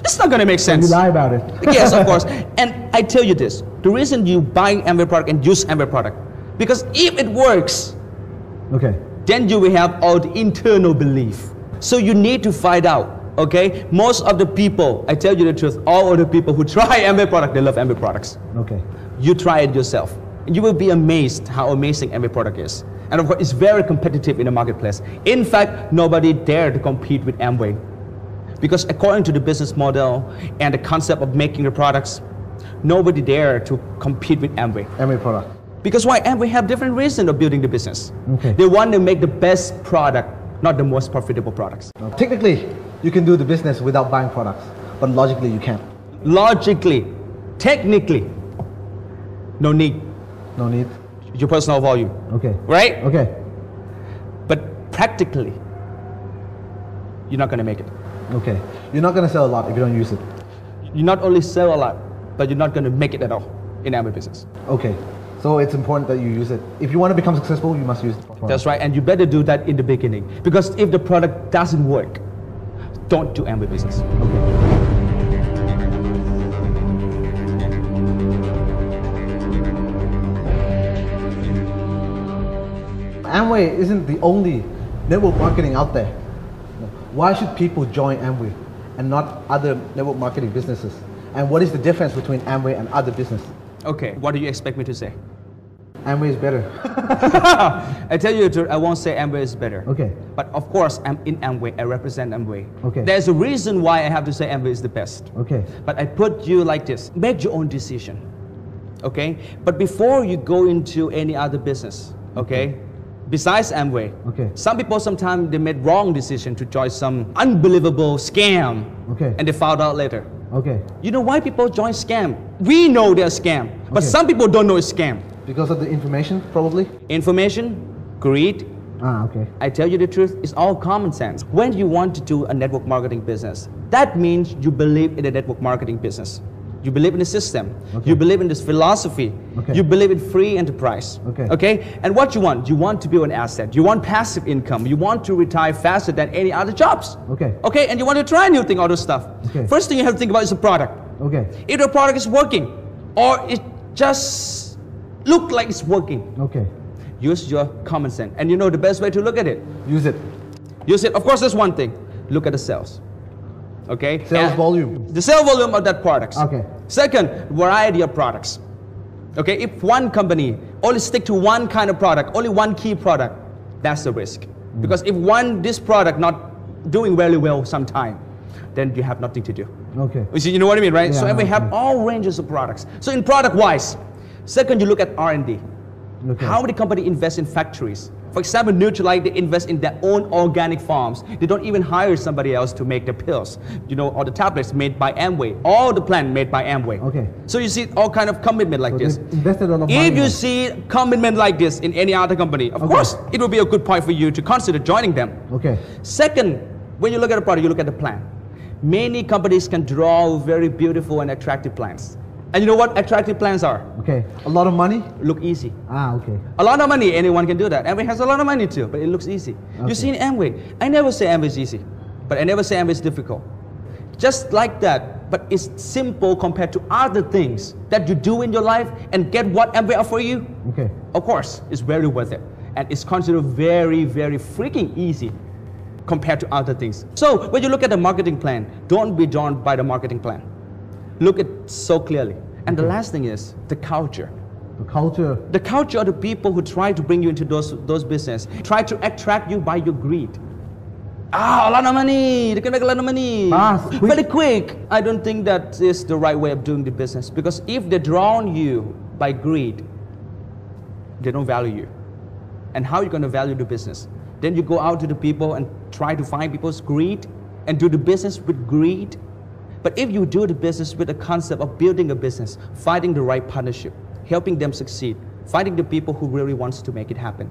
Speaker 2: It's not gonna make
Speaker 1: You
Speaker 2: sense.
Speaker 1: lie about it.
Speaker 2: Yes, of course. And I tell you this, the reason you buy Amway product and use Amway product, because if it works,
Speaker 1: Okay.
Speaker 2: then you will have all the internal belief. So you need to find out, okay? Most of the people, I tell you the truth, all of the people who try Amway product, they love Amway products.
Speaker 1: Okay.
Speaker 2: You try it yourself. And you will be amazed how amazing Amway product is. And of course, it's very competitive in the marketplace. In fact, nobody dare to compete with Amway. Because according to the business model and the concept of making the products, nobody dare to compete with Amway.
Speaker 1: Amway product.
Speaker 2: Because why? Amway have different reason of building the business.
Speaker 1: Okay.
Speaker 2: They want to make the best product, not the most profitable products.
Speaker 1: Technically, you can do the business without buying products, but logically you can't.
Speaker 2: Logically, technically, no need.
Speaker 1: No need.
Speaker 2: Your personal volume,
Speaker 1: Okay.
Speaker 2: right?
Speaker 1: Okay.
Speaker 2: But practically, you're not going to make it.
Speaker 1: Okay. You're not gonna sell a lot if you don't use it.
Speaker 2: You not only sell a lot, but you're not going to make it at all in Amway business.
Speaker 1: Okay. So it's important that you use it. If you want to become successful, you must use it.
Speaker 2: That's right, and you better do that in the beginning. Because if the product doesn't work, don't do Amway business.
Speaker 1: Okay. Amway isn't the only network marketing out there. Why should people join Amway and not other network marketing businesses? And what is the difference between Amway and other businesses?
Speaker 2: Okay, what do you expect me to say?
Speaker 1: Amway is better.
Speaker 2: I tell you the truth, I won't say Amway is better.
Speaker 1: Okay.
Speaker 2: But of course, I'm in Amway, I represent Amway.
Speaker 1: Okay.
Speaker 2: There's a reason why I have to say Amway is the best.
Speaker 1: Okay.
Speaker 2: But I put you like this, make your own decision, okay? But before you go into any other business, okay? Besides Amway,
Speaker 1: Okay.
Speaker 2: some people sometimes they made wrong decision to join some unbelievable scam,
Speaker 1: Okay.
Speaker 2: and they found out later.
Speaker 1: Okay.
Speaker 2: You know why people join scam? We know they're scam, but
Speaker 1: Okay.
Speaker 2: some people don't know it's scam.
Speaker 1: Because of the information, probably?
Speaker 2: Information, greed,
Speaker 1: Okay.
Speaker 2: I tell you the truth, it's all common sense. When you want to do a network marketing business, that means you believe in the network marketing business. You believe in the system.
Speaker 1: Okay.
Speaker 2: You believe in this philosophy.
Speaker 1: Okay.
Speaker 2: You believe in free enterprise.
Speaker 1: Okay.
Speaker 2: Okay? And what you want? You want to build an asset. You want passive income. You want to retire faster than any other jobs.
Speaker 1: Okay.
Speaker 2: Okay? And you want to try new thing, all this stuff.
Speaker 1: Okay.
Speaker 2: First thing you have to think about is the product.
Speaker 1: Okay.
Speaker 2: If the product is working, or it just look like it's working,
Speaker 1: Okay.
Speaker 2: use your common sense. And you know the best way to look at it.
Speaker 1: Use it.
Speaker 2: Use it. Of course, there's one thing. Look at the sales. Okay?
Speaker 1: Sales
Speaker 2: And
Speaker 1: volume.
Speaker 2: the sales volume of that products.
Speaker 1: Okay.
Speaker 2: Second, variety of products. Okay? If one company only stick to one kind of product, only one key product, that's the risk. Because if this product not doing very well sometime, then you have nothing to do.
Speaker 1: Okay.
Speaker 2: You know what I mean, right?
Speaker 1: Yeah,
Speaker 2: So we have
Speaker 1: okay.
Speaker 2: all ranges of products. So in product-wise, second, you look at R&D.
Speaker 1: Okay.
Speaker 2: How many companies invest in factories? For example, Nutrilite, they invest in their own organic farms. They don't even hire somebody else to make the pills. You know, all the tablets made by Amway. All the plant made by Amway.
Speaker 1: Okay.
Speaker 2: So you see all kind of commitment like
Speaker 1: So
Speaker 2: this.
Speaker 1: they invested on a
Speaker 2: If you
Speaker 1: money.
Speaker 2: see commitment like this in any other company, of
Speaker 1: Okay.
Speaker 2: course, it will be a good point for you to consider joining them.
Speaker 1: Okay.
Speaker 2: Second, when you look at a product, you look at the plan. Many companies can draw very beautiful and attractive plans. And you know what attractive plans are?
Speaker 1: Okay. A lot of money?
Speaker 2: Look easy.
Speaker 1: Okay.
Speaker 2: A lot of money, anyone can do that. Amway has a lot of money too, but it looks easy.
Speaker 1: Okay.
Speaker 2: You see in Amway, I never say Amway is easy, but I never say Amway is difficult. Just like that, but it's simple compared to other things that you do in your life and get what Amway offer you.
Speaker 1: Okay.
Speaker 2: Of course, it's very worth it. And it's considered very, very freaking easy. compared to other things. So when you look at the marketing plan, don't be drawn by the marketing plan. Look at so clearly. And the last thing is the culture.
Speaker 1: The culture.
Speaker 2: The culture of the people who try to bring you into those business, try to attract you by your greed. A lot of money, they can make a lot of money. Very quick. I don't think that is the right way of doing the business, because if they draw on you by greed, they don't value you. And how are you going to value the business? Then you go out to the people and try to find people's greed and do the business with greed. But if you do the business with the concept of building a business, finding the right partnership, helping them succeed, finding the people who really wants to make it happen.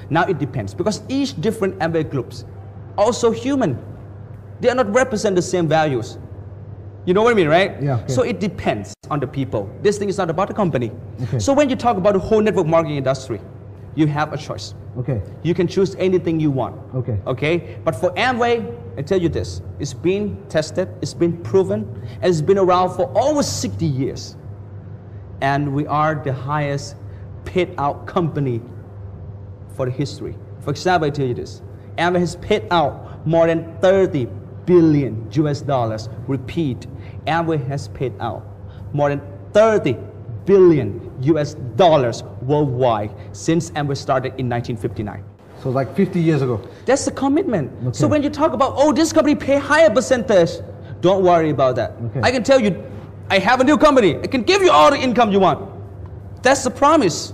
Speaker 2: Now it depends, because each different Amway groups also human. They are not represent the same values. You know what I mean, right?
Speaker 1: Yeah. Okay.
Speaker 2: So it depends on the people. This thing is not about the company.
Speaker 1: Okay.
Speaker 2: So when you talk about the whole network marketing industry, you have a choice.
Speaker 1: Okay.
Speaker 2: You can choose anything you want.
Speaker 1: Okay.
Speaker 2: Okay? But for Amway, I tell you this, it's been tested, it's been proven, and it's been around for over 60 years. And we are the highest paid out company for the history. For example, I tell you this, Amway has paid out more than 30 billion US dollars. Repeat, Amway has paid out more than 30 billion US dollars worldwide since Amway started in 1959.
Speaker 1: So like 50 years ago.
Speaker 2: That's the commitment.
Speaker 1: Okay.
Speaker 2: So when you talk about, oh, this company pay higher percentage, don't worry about that.
Speaker 1: Okay.
Speaker 2: I can tell you, I have a new company. I can give you all the income you want. That's the promise.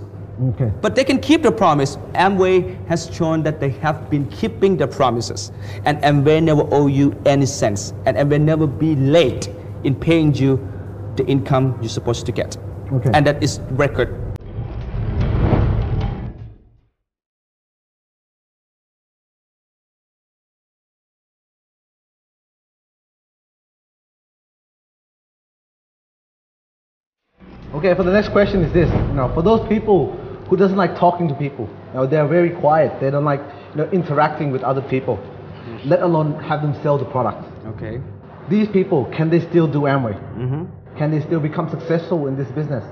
Speaker 1: Okay.
Speaker 2: But they can keep the promise. Amway has shown that they have been keeping the promises. And Amway never owe you any cents. And Amway never be late in paying you the income you're supposed to get.
Speaker 1: Okay.
Speaker 2: And that is record.
Speaker 1: Okay, for the next question is this. For those people who doesn't like talking to people, they're very quiet. They don't like interacting with other people, let alone have them sell the product.
Speaker 2: Okay.
Speaker 1: These people, can they still do Amway? Can they still become successful in this business?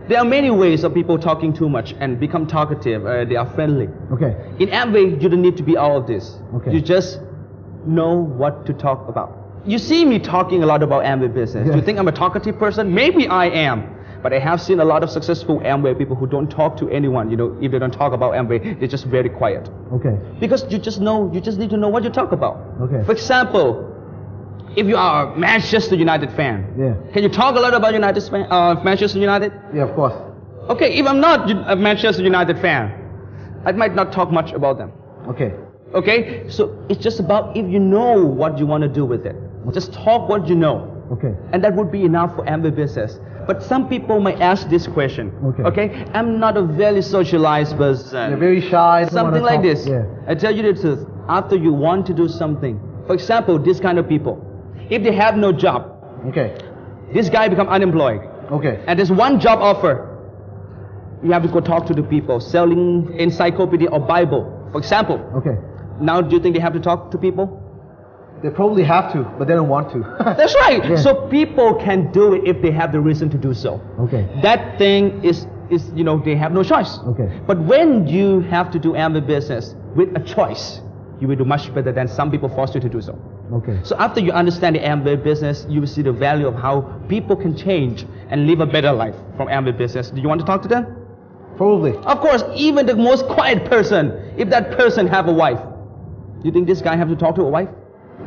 Speaker 2: There are many ways of people talking too much and become talkative. They are friendly.
Speaker 1: Okay.
Speaker 2: In Amway, you don't need to be all of this.
Speaker 1: Okay.
Speaker 2: You just know what to talk about. You see me talking a lot about Amway business.
Speaker 1: Yes.
Speaker 2: You think I'm a talkative person? Maybe I am. But I have seen a lot of successful Amway people who don't talk to anyone. If they don't talk about Amway, they're just very quiet.
Speaker 1: Okay.
Speaker 2: Because you just need to know what you talk about.
Speaker 1: Okay.
Speaker 2: For example, if you are a Manchester United fan,
Speaker 1: Yeah.
Speaker 2: can you talk a lot about Manchester United?
Speaker 1: Yeah, of course.
Speaker 2: Okay, if I'm not a Manchester United fan, I might not talk much about them.
Speaker 1: Okay.
Speaker 2: Okay, so it's just about if you know what you want to do with it. Just talk what you know.
Speaker 1: Okay.
Speaker 2: And that would be enough for Amway business. But some people might ask this question.
Speaker 1: Okay.
Speaker 2: I'm not a very socialized person.
Speaker 1: You're very shy. Don't
Speaker 2: Something
Speaker 1: wanna
Speaker 2: like
Speaker 1: talk.
Speaker 2: this.
Speaker 1: Yeah.
Speaker 2: I tell you the truth. After you want to do something, for example, this kind of people, if they have no job,
Speaker 1: Okay.
Speaker 2: this guy become unemployed,
Speaker 1: Okay.
Speaker 2: and there's one job offer, you have to go talk to the people selling encyclopedia or Bible, for example.
Speaker 1: Okay.
Speaker 2: Now, do you think they have to talk to people?
Speaker 1: They probably have to, but they don't want to.
Speaker 2: That's right.
Speaker 1: Yeah.
Speaker 2: So people can do it if they have the reason to do so.
Speaker 1: Okay.
Speaker 2: That thing is they have no choice.
Speaker 1: Okay.
Speaker 2: But when you have to do Amway business with a choice, you will do much better than some people force you to do so.
Speaker 1: Okay.
Speaker 2: So after you understand the Amway business, you will see the value of how people can change and live a better life from Amway business. Do you want to talk to them?
Speaker 1: Probably.
Speaker 2: Of course, even the most quiet person, if that person have a wife, you think this guy have to talk to a wife?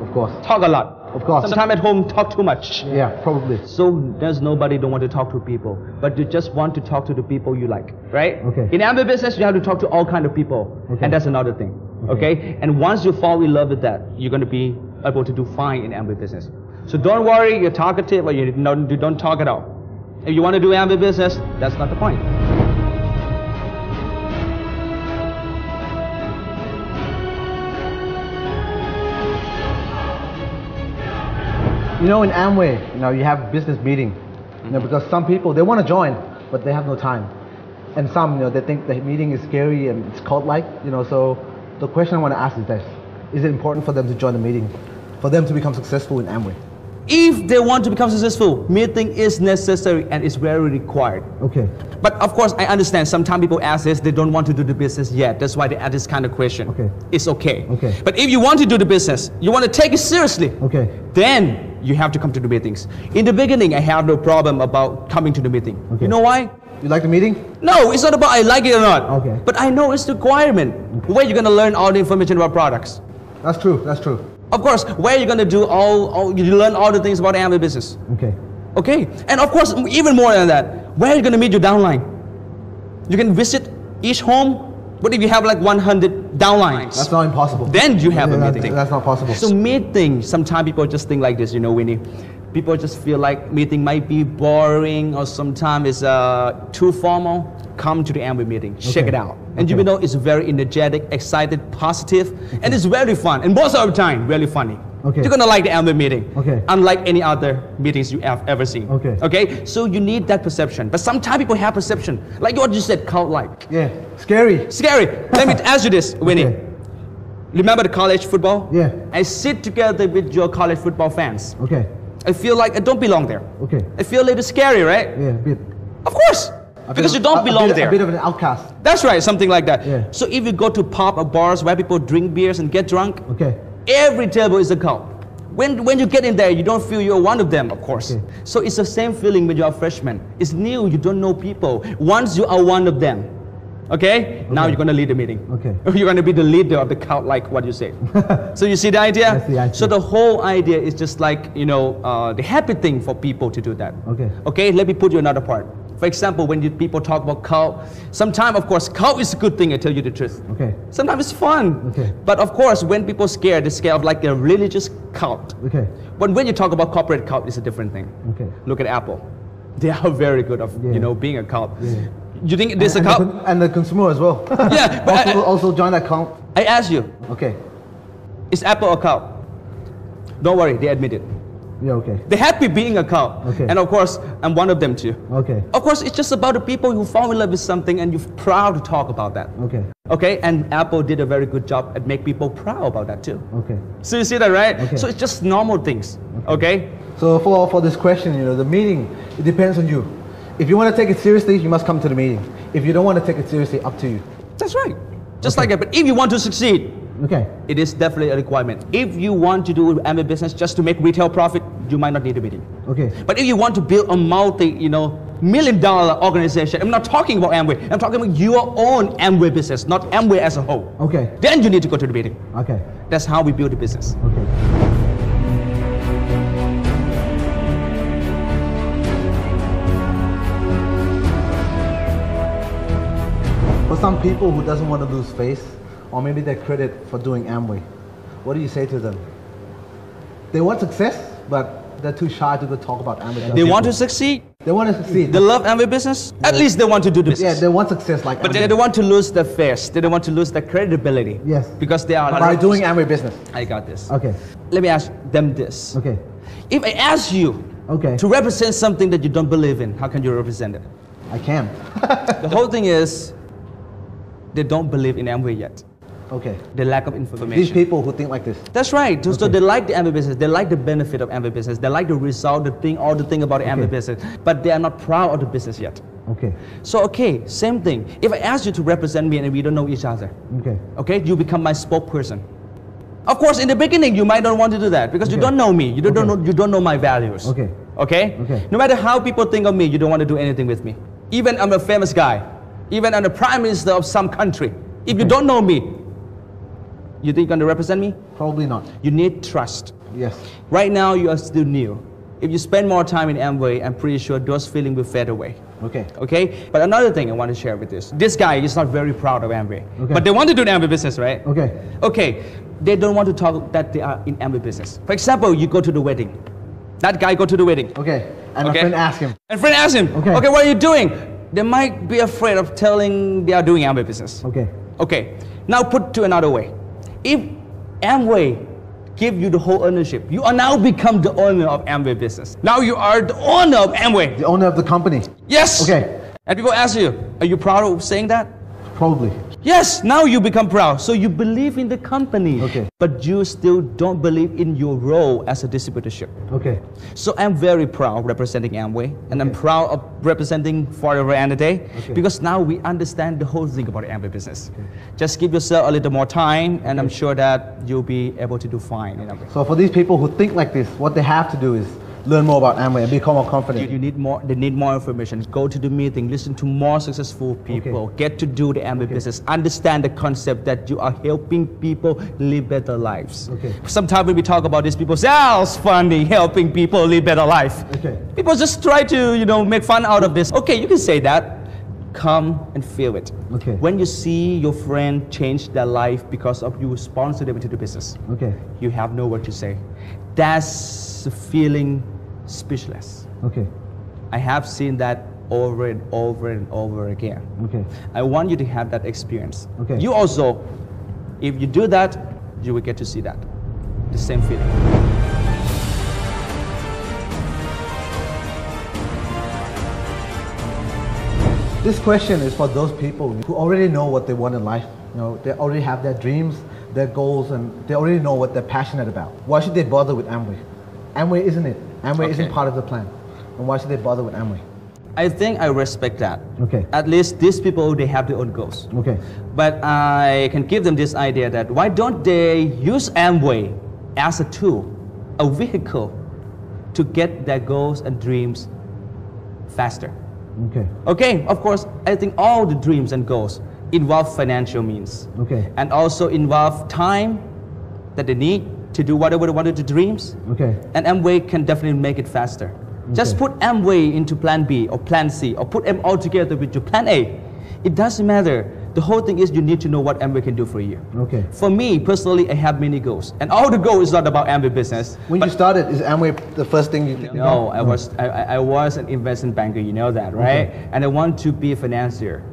Speaker 1: Of course.
Speaker 2: Talk a lot.
Speaker 1: Of course.
Speaker 2: Sometime at home, talk too much.
Speaker 1: Yeah, probably.
Speaker 2: So there's nobody don't want to talk to people, but you just want to talk to the people you like, right?
Speaker 1: Okay.
Speaker 2: In Amway business, you have to talk to all kind of people,
Speaker 1: Okay.
Speaker 2: and that's another thing. Okay. And once you fall in love with that, you're going to be able to do fine in Amway business. So don't worry, you're talkative or you don't talk at all. If you want to do Amway business, that's not the point.
Speaker 1: In Amway, you have a business meeting, because some people, they want to join, but they have no time. And some, they think the meeting is scary and it's cult-like, so the question I want to ask is this. Is it important for them to join the meeting, for them to become successful in Amway?
Speaker 2: If they want to become successful, meeting is necessary and it's very required.
Speaker 1: Okay.
Speaker 2: But of course, I understand sometimes people ask this, they don't want to do the business yet. That's why they ask this kind of question.
Speaker 1: Okay.
Speaker 2: It's okay.
Speaker 1: Okay.
Speaker 2: But if you want to do the business, you want to take it seriously,
Speaker 1: Okay.
Speaker 2: then you have to come to the meetings. In the beginning, I have no problem about coming to the meeting.
Speaker 1: Okay.
Speaker 2: You know why?
Speaker 1: You like the meeting?
Speaker 2: No, it's not about I like it or not.
Speaker 1: Okay.
Speaker 2: But I know it's the requirement. Where you're going to learn all the information about products.
Speaker 1: That's true. That's true.
Speaker 2: Of course, where you're going to do you learn all the things about Amway business.
Speaker 1: Okay.
Speaker 2: Okay, and of course, even more than that, where are you going to meet your downline? You can visit each home. What if you have like 100 downlines?
Speaker 1: That's not impossible.
Speaker 2: Then you have a meeting.
Speaker 1: That's not possible.
Speaker 2: So meeting, sometimes people just think like this, you know, Winnie. People just feel like meeting might be boring or sometimes it's too formal. Come to the Amway meeting, check it out. And you will know it's very energetic, excited, positive, and it's very fun. And most of the time, really funny.
Speaker 1: Okay.
Speaker 2: You're gonna like the Amway meeting.
Speaker 1: Okay.
Speaker 2: Unlike any other meetings you have ever seen.
Speaker 1: Okay.
Speaker 2: Okay? So you need that perception. But sometimes people have perception. Like what you said, cult-like.
Speaker 1: Yeah. Scary.
Speaker 2: Scary. Let me ask you this, Winnie.
Speaker 1: Okay.
Speaker 2: Remember the college football?
Speaker 1: Yeah.
Speaker 2: I sit together with your college football fans.
Speaker 1: Okay.
Speaker 2: I feel like I don't belong there.
Speaker 1: Okay.
Speaker 2: I feel a little scary, right?
Speaker 1: Yeah. A bit.
Speaker 2: Of course. Because you don't belong there.
Speaker 1: A bit of an outcast.
Speaker 2: That's right, something like that.
Speaker 1: Yeah.
Speaker 2: So if you go to pub or bars where people drink beers and get drunk,
Speaker 1: Okay.
Speaker 2: every table is a cult. When you get in there, you don't feel you're one of them, of course.
Speaker 1: Okay.
Speaker 2: So it's the same feeling when you're a freshman. It's new, you don't know people. Once you are one of them, okay? Now you're going to lead the meeting.
Speaker 1: Okay.
Speaker 2: You're going to be the leader of the cult, like what you say. So you see the idea?
Speaker 1: I see.
Speaker 2: So the whole idea is just like, you know, the happy thing for people to do that.
Speaker 1: Okay.
Speaker 2: Okay, let me put you another part. For example, when people talk about cult, sometimes, of course, cult is a good thing, I tell you the truth.
Speaker 1: Okay.
Speaker 2: Sometimes it's fun.
Speaker 1: Okay.
Speaker 2: But of course, when people they're scared of like a religious cult.
Speaker 1: Okay.
Speaker 2: But when you talk about corporate cult, it's a different thing.
Speaker 1: Okay.
Speaker 2: Look at Apple. They are very good of,
Speaker 1: Yeah.
Speaker 2: you know, being a cult.
Speaker 1: Yeah.
Speaker 2: You think there's a
Speaker 1: And
Speaker 2: cult?
Speaker 1: and the consumer as well.
Speaker 2: Yeah, but
Speaker 1: also join that cult.
Speaker 2: I ask you,
Speaker 1: Okay.
Speaker 2: is Apple a cult? Don't worry, they admit it.
Speaker 1: Yeah. Okay.
Speaker 2: They're happy being a cult.
Speaker 1: Okay.
Speaker 2: And of course, I'm one of them too.
Speaker 1: Okay.
Speaker 2: Of course, it's just about the people who fall in love with something and you're proud to talk about that.
Speaker 1: Okay.
Speaker 2: Okay, and Apple did a very good job at make people proud about that too.
Speaker 1: Okay.
Speaker 2: So you see that, right?
Speaker 1: Okay.
Speaker 2: So it's just normal things. Okay?
Speaker 1: So for this question, you know, the meeting, it depends on you. If you want to take it seriously, you must come to the meeting. If you don't want to take it seriously, up to you.
Speaker 2: That's right. Just like that. But if you want to succeed,
Speaker 1: Okay.
Speaker 2: it is definitely a requirement. If you want to do Amway business just to make retail profit, you might not need a meeting.
Speaker 1: Okay.
Speaker 2: But if you want to build a multi-million-dollar organization, I'm not talking about Amway. I'm talking about your own Amway business, not Amway as a whole.
Speaker 1: Okay.
Speaker 2: Then you need to go to the meeting.
Speaker 1: Okay.
Speaker 2: That's how we build the business.
Speaker 1: Okay. For some people who doesn't want to lose face, or maybe they're credit for doing Amway, what do you say to them? They want success, but they're too shy to go talk about Amway.
Speaker 2: They want to succeed.
Speaker 1: They want to succeed.
Speaker 2: They love Amway business. At least they want to do the business.
Speaker 1: Yeah, they want success like
Speaker 2: But
Speaker 1: Amway.
Speaker 2: they don't want to lose their face. They don't want to lose their credibility.
Speaker 1: Yes.
Speaker 2: Because they are
Speaker 1: By doing Amway business.
Speaker 2: I got this.
Speaker 1: Okay.
Speaker 2: Let me ask them this.
Speaker 1: Okay.
Speaker 2: If I ask you
Speaker 1: Okay.
Speaker 2: to represent something that you don't believe in, how can you represent it?
Speaker 1: I can.
Speaker 2: The whole thing is they don't believe in Amway yet.
Speaker 1: Okay.
Speaker 2: The lack of information.
Speaker 1: These people who think like this.
Speaker 2: That's right. So
Speaker 1: Okay.
Speaker 2: they like the Amway business. They like the benefit of Amway business. They like the result, all the thing about the Amway business. But they are not proud of the business yet.
Speaker 1: Okay.
Speaker 2: So okay, same thing. If I ask you to represent me and we don't know each other,
Speaker 1: Okay.
Speaker 2: okay, you become my spokesperson. Of course, in the beginning, you might not want to do that because you
Speaker 1: Okay.
Speaker 2: don't know me. You don't
Speaker 1: Okay.
Speaker 2: know. You don't know my values.
Speaker 1: Okay.
Speaker 2: Okay.
Speaker 1: Okay.
Speaker 2: No matter how people think of me, you don't want to do anything with me. Even I'm a famous guy. Even I'm the prime minister of some country. If you
Speaker 1: Okay.
Speaker 2: don't know me, you think you're going to represent me?
Speaker 1: Probably not.
Speaker 2: You need trust.
Speaker 1: Yes.
Speaker 2: Right now, you are still new. If you spend more time in Amway, I'm pretty sure those feelings will fade away.
Speaker 1: Okay.
Speaker 2: Okay? But another thing I want to share with this guy is not very proud of Amway.
Speaker 1: Okay.
Speaker 2: But they want to do the Amway business, right?
Speaker 1: Okay.
Speaker 2: Okay. They don't want to talk that they are in Amway business. For example, you go to the wedding. That guy go to the wedding.
Speaker 1: Okay. And
Speaker 2: Okay.
Speaker 1: my friend asked him.
Speaker 2: And friend asks him,
Speaker 1: Okay.
Speaker 2: okay, what are you doing? They might be afraid of telling they are doing Amway business.
Speaker 1: Okay.
Speaker 2: Okay. Now put to another way. If Amway give you the whole ownership, you are now become the owner of Amway business. Now you are the owner of Amway.
Speaker 1: The owner of the company.
Speaker 2: Yes.
Speaker 1: Okay.
Speaker 2: And people ask you, are you proud of saying that?
Speaker 1: Probably.
Speaker 2: Yes, now you become proud. So you believe in the company,
Speaker 1: Okay.
Speaker 2: but you still don't believe in your role as a distributorship.
Speaker 1: Okay.
Speaker 2: So I'm very proud representing Amway, and I'm proud of representing Forever and a Day, because now we understand the whole thing about the Amway business. Just give yourself a little more time, and I'm sure that you'll be able to do fine in Amway.
Speaker 1: So for these people who think like this, what they have to do is learn more about Amway and become more confident.
Speaker 2: You need more. They need more information. Go to the meeting. Listen to more successful people. Get to do the Amway business. Understand the concept that you are helping people live better lives. Sometimes when we talk about this, people say, "Oh, it's funny helping people live better life." People just try to make fun out of this. Okay, you can say that. Come and feel it. When you see your friend change their life because of you sponsor them into the business, you have no word to say. That's the feeling. Speechless. I have seen that over and over and over again. I want you to have that experience. You also, if you do that, you will get to see that. The same feeling.
Speaker 1: This question is for those people who already know what they want in life. They already have their dreams, their goals, and they already know what they're passionate about. Why should they bother with Amway? Amway isn't it. Amway isn't part of the plan. And why should they bother with Amway?
Speaker 2: I think I respect that. At least these people, they have their own goals. But I can give them this idea that why don't they use Amway as a tool, a vehicle to get their goals and dreams faster. Of course, I think all the dreams and goals involve financial means. And also involve time that they need to do whatever they wanted to dreams. And Amway can definitely make it faster. Just put Amway into plan B or plan C, or put them all together with your plan A. It doesn't matter. The whole thing is you need to know what Amway can do for you. For me, personally, I have many goals. And all the goals is not about Amway business.
Speaker 1: When you started, is Amway the first thing you did?
Speaker 2: No, I was an investment banker, you know that, right? And I want to be a financier.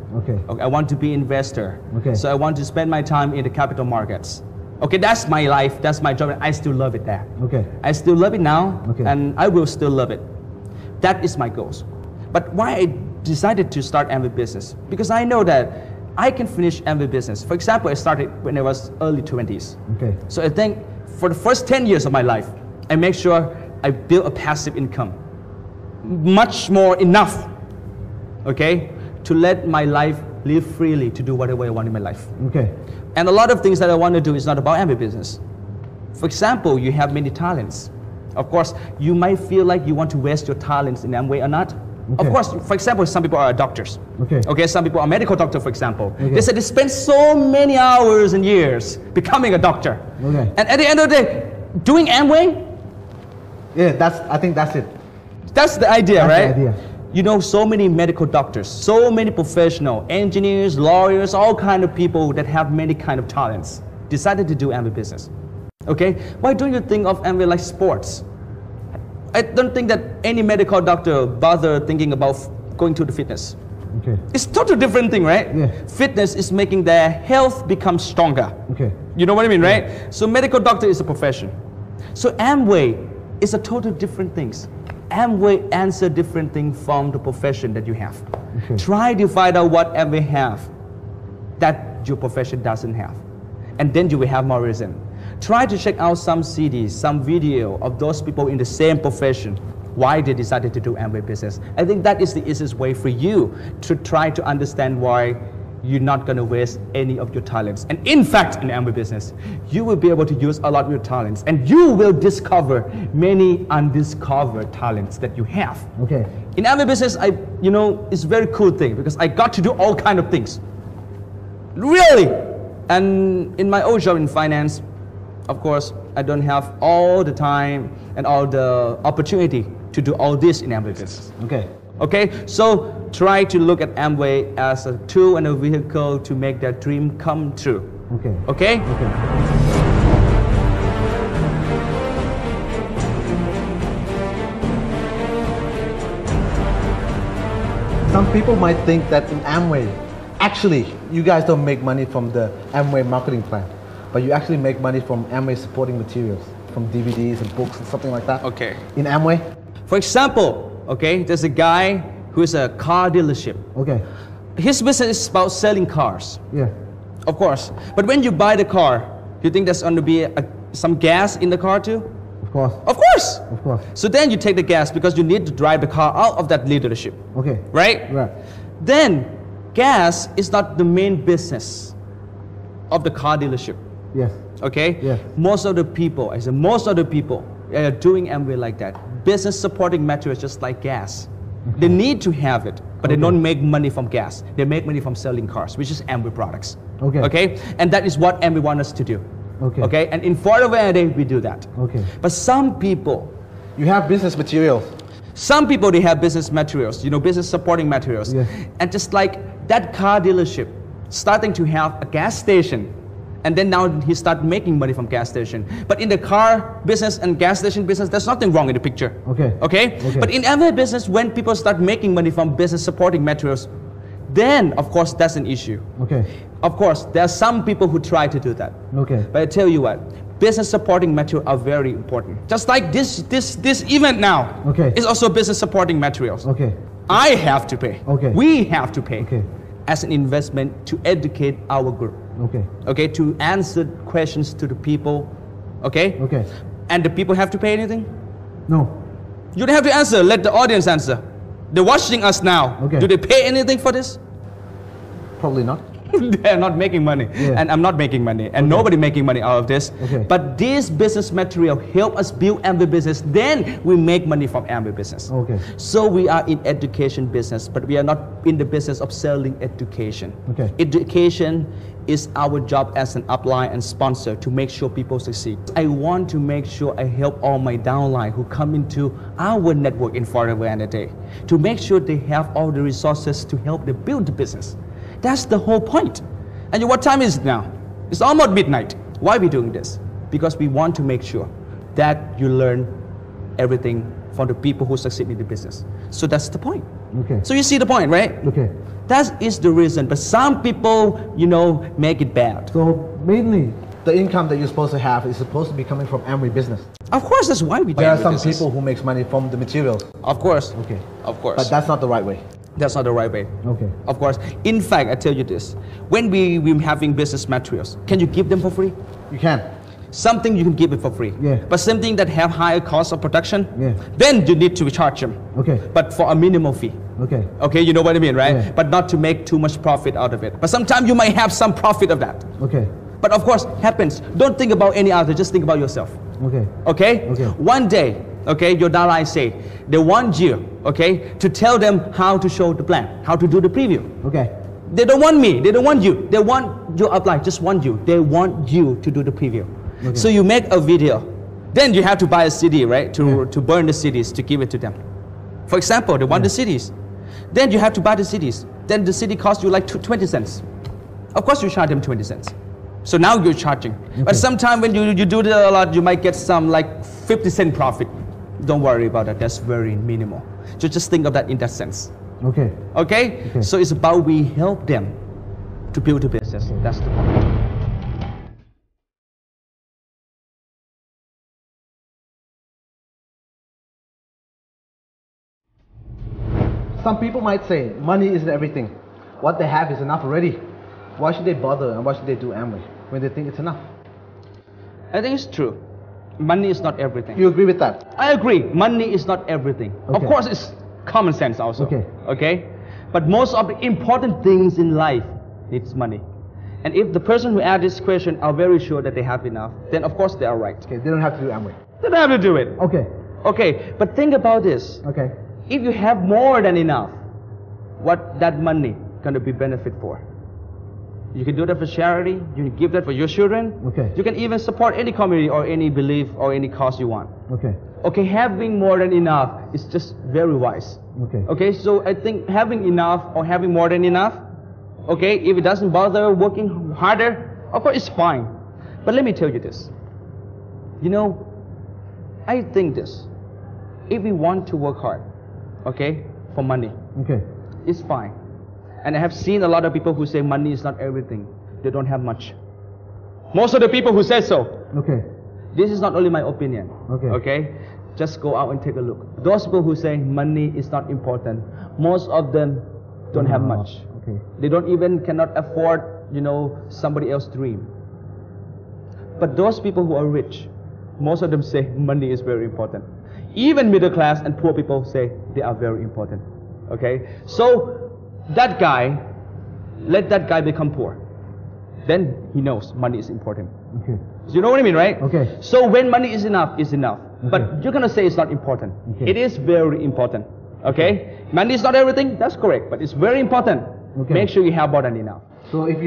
Speaker 2: I want to be an investor. So I want to spend my time in the capital markets. That's my life, that's my job, and I still love it there. I still love it now, and I will still love it. That is my goals. But why I decided to start Amway business? Because I know that I can finish Amway business. For example, I started when I was early 20s. So I think for the first 10 years of my life, I make sure I build a passive income. Much more enough, to let my life live freely to do whatever I want in my life. And a lot of things that I want to do is not about Amway business. For example, you have many talents. Of course, you might feel like you want to waste your talents in Amway or not. Of course, for example, some people are doctors. Some people are medical doctors, for example. They said they spend so many hours and years becoming a doctor. And at the end of the day, doing Amway?
Speaker 1: I think that's it.
Speaker 2: That's the idea, right?
Speaker 1: The idea.
Speaker 2: You know, so many medical doctors, so many professional engineers, lawyers, all kind of people that have many kind of talents decided to do Amway business. Why don't you think of Amway like sports? I don't think that any medical doctor bother thinking about going to the fitness. It's totally different thing, right? Fitness is making their health become stronger. You know what I mean, right? So medical doctor is a profession. So Amway is a totally different things. Amway answer different thing from the profession that you have. Try to find out what Amway have that your profession doesn't have, and then you will have more reason. Try to check out some CDs, some video of those people in the same profession, why they decided to do Amway business. I think that is the easiest way for you to try to understand why you're not going to waste any of your talents. And in fact, in Amway business, you will be able to use a lot of your talents, and you will discover many undiscovered talents that you have. In Amway business, it's a very cool thing because I got to do all kind of things. Really! And in my old job in finance, of course, I don't have all the time and all the opportunity to do all this in Amway business. So try to look at Amway as a tool and a vehicle to make that dream come true.
Speaker 1: Some people might think that in Amway, actually, you guys don't make money from the Amway marketing plan, but you actually make money from Amway supporting materials, from DVDs and books and something like that. In Amway?
Speaker 2: For example, there's a guy who is a car dealership. His business is about selling cars.
Speaker 1: Yeah.
Speaker 2: Of course. But when you buy the car, you think there's going to be some gas in the car too?
Speaker 1: Of course.
Speaker 2: Of course.
Speaker 1: Of course.
Speaker 2: So then you take the gas because you need to drive the car out of that dealership.
Speaker 1: Okay.
Speaker 2: Right?
Speaker 1: Right.
Speaker 2: Then gas is not the main business of the car dealership.
Speaker 1: Yes.
Speaker 2: Okay?
Speaker 1: Yes.
Speaker 2: Most of the people, I said most of the people are doing Amway like that. Business supporting materials just like gas. They need to have it, but they don't make money from gas. They make money from selling cars, which is Amway products.
Speaker 1: Okay.
Speaker 2: Okay? And that is what Amway wants us to do.
Speaker 1: Okay.
Speaker 2: Okay? And in Fort Lauderdale, we do that.
Speaker 1: Okay.
Speaker 2: But some people,
Speaker 1: You have business materials.
Speaker 2: some people, they have business materials, business supporting materials.
Speaker 1: Yes.
Speaker 2: And just like that car dealership starting to have a gas station, and then now he start making money from gas station. But in the car business and gas station business, there's nothing wrong in the picture.
Speaker 1: Okay.
Speaker 2: Okay? But in every business, when people start making money from business supporting materials, then of course that's an issue.
Speaker 1: Okay.
Speaker 2: Of course, there are some people who try to do that.
Speaker 1: Okay.
Speaker 2: But I tell you what, business supporting materials are very important. Just like this event now
Speaker 1: Okay.
Speaker 2: is also business supporting materials.
Speaker 1: Okay.
Speaker 2: I have to pay.
Speaker 1: Okay.
Speaker 2: We have to pay
Speaker 1: Okay.
Speaker 2: as an investment to educate our group.
Speaker 1: Okay.
Speaker 2: Okay, to answer questions to the people. Okay?
Speaker 1: Okay.
Speaker 2: And the people have to pay anything?
Speaker 1: No.
Speaker 2: You don't have to answer, let the audience answer. They're watching us now.
Speaker 1: Okay.
Speaker 2: Do they pay anything for this?
Speaker 1: Probably not.
Speaker 2: They're not making money.
Speaker 1: Yeah.
Speaker 2: And I'm not making money. And nobody making money out of this.
Speaker 1: Okay.
Speaker 2: But this business material help us build Amway business. Then we make money from Amway business.
Speaker 1: Okay.
Speaker 2: So we are in education business, but we are not in the business of selling education.
Speaker 1: Okay.
Speaker 2: Education is our job as an upline and sponsor to make sure people succeed. I want to make sure I help all my downline who come into our network in Fort Lauderdale to make sure they have all the resources to help them build the business. That's the whole point. And what time is it now? It's almost midnight. Why are we doing this? Because we want to make sure that you learn everything from the people who succeed in the business. So that's the point.
Speaker 1: Okay.
Speaker 2: So you see the point, right?
Speaker 1: Okay.
Speaker 2: That is the reason. But some people, make it bad.
Speaker 1: So mainly, the income that you're supposed to have is supposed to be coming from Amway business.
Speaker 2: Of course, that's why we do
Speaker 1: There are
Speaker 2: Amway
Speaker 1: some
Speaker 2: business.
Speaker 1: people who makes money from the materials.
Speaker 2: Of course.
Speaker 1: Okay.
Speaker 2: Of course.
Speaker 1: But that's not the right way.
Speaker 2: That's not the right way.
Speaker 1: Okay.
Speaker 2: Of course. In fact, I tell you this. When we're having business materials, can you give them for free?
Speaker 1: You can.
Speaker 2: Something you can give it for free.
Speaker 1: Yeah.
Speaker 2: But something that have higher cost of production,
Speaker 1: Yeah.
Speaker 2: then you need to charge them.
Speaker 1: Okay.
Speaker 2: But for a minimal fee.
Speaker 1: Okay.
Speaker 2: Okay, you know what I mean, right?
Speaker 1: Yeah.
Speaker 2: But not to make too much profit out of it. But sometimes you might have some profit of that.
Speaker 1: Okay.
Speaker 2: But of course, happens. Don't think about any other, just think about yourself.
Speaker 1: Okay.
Speaker 2: Okay?
Speaker 1: Okay.
Speaker 2: One day, okay, your downline say, they want you, okay, to tell them how to show the plan, how to do the preview.
Speaker 1: Okay.
Speaker 2: They don't want me, they don't want you. They want your upline, just want you. They want you to do the preview.
Speaker 1: Okay.
Speaker 2: So you make a video. Then you have to buy a CD, right?
Speaker 1: Yeah.
Speaker 2: To burn the CDs, to give it to them. For example, they want the CDs. Then you have to buy the CDs. Then the CD costs you like 20 cents. Of course you charge them 20 cents. So now you're charging. But sometimes when you do that a lot, you might get some like 50-cent profit. Don't worry about that, that's very minimal. So just think of that in that sense.
Speaker 1: Okay.
Speaker 2: Okay?
Speaker 1: Okay.
Speaker 2: So it's about we help them to build a business. That's the point.
Speaker 1: Some people might say money isn't everything. What they have is enough already. Why should they bother and why should they do Amway when they think it's enough?
Speaker 2: I think it's true. Money is not everything.
Speaker 1: You agree with that?
Speaker 2: I agree. Money is not everything. Of
Speaker 1: Okay.
Speaker 2: course, it's common sense also.
Speaker 1: Okay.
Speaker 2: Okay? But most of the important things in life needs money. And if the person who asked this question are very sure that they have enough, then of course they are right.
Speaker 1: Okay, they don't have to do Amway.
Speaker 2: They don't have to do it.
Speaker 1: Okay.
Speaker 2: Okay, but think about this.
Speaker 1: Okay.
Speaker 2: If you have more than enough, what that money gonna be benefit for? You can do that for charity, you can give that for your children.
Speaker 1: Okay.
Speaker 2: You can even support any community or any belief or any cause you want.
Speaker 1: Okay.
Speaker 2: Okay, having more than enough is just very wise.
Speaker 1: Okay.
Speaker 2: Okay, so I think having enough or having more than enough, okay, if it doesn't bother working harder, of course it's fine. But let me tell you this. I think this. If we want to work hard, okay, for money,
Speaker 1: Okay.
Speaker 2: it's fine. And I have seen a lot of people who say money is not everything. They don't have much. Most of the people who say so,
Speaker 1: Okay.
Speaker 2: this is not only my opinion.
Speaker 1: Okay.
Speaker 2: Okay? Just go out and take a look. Those people who say money is not important, most of them don't have much.
Speaker 1: Okay.
Speaker 2: They don't even cannot afford, somebody else's dream. But those people who are rich, most of them say money is very important. Even middle class and poor people say they are very important. Okay? So that guy, let that guy become poor. Then he knows money is important.
Speaker 1: Okay.
Speaker 2: So you know what I mean, right?
Speaker 1: Okay.
Speaker 2: So when money is enough, it's enough.
Speaker 1: Okay.
Speaker 2: But you're gonna say it's not important.
Speaker 1: Okay.
Speaker 2: It is very important. Okay? Money is not everything, that's correct, but it's very important.
Speaker 1: Okay.
Speaker 2: Make sure you have more than enough.
Speaker 1: So if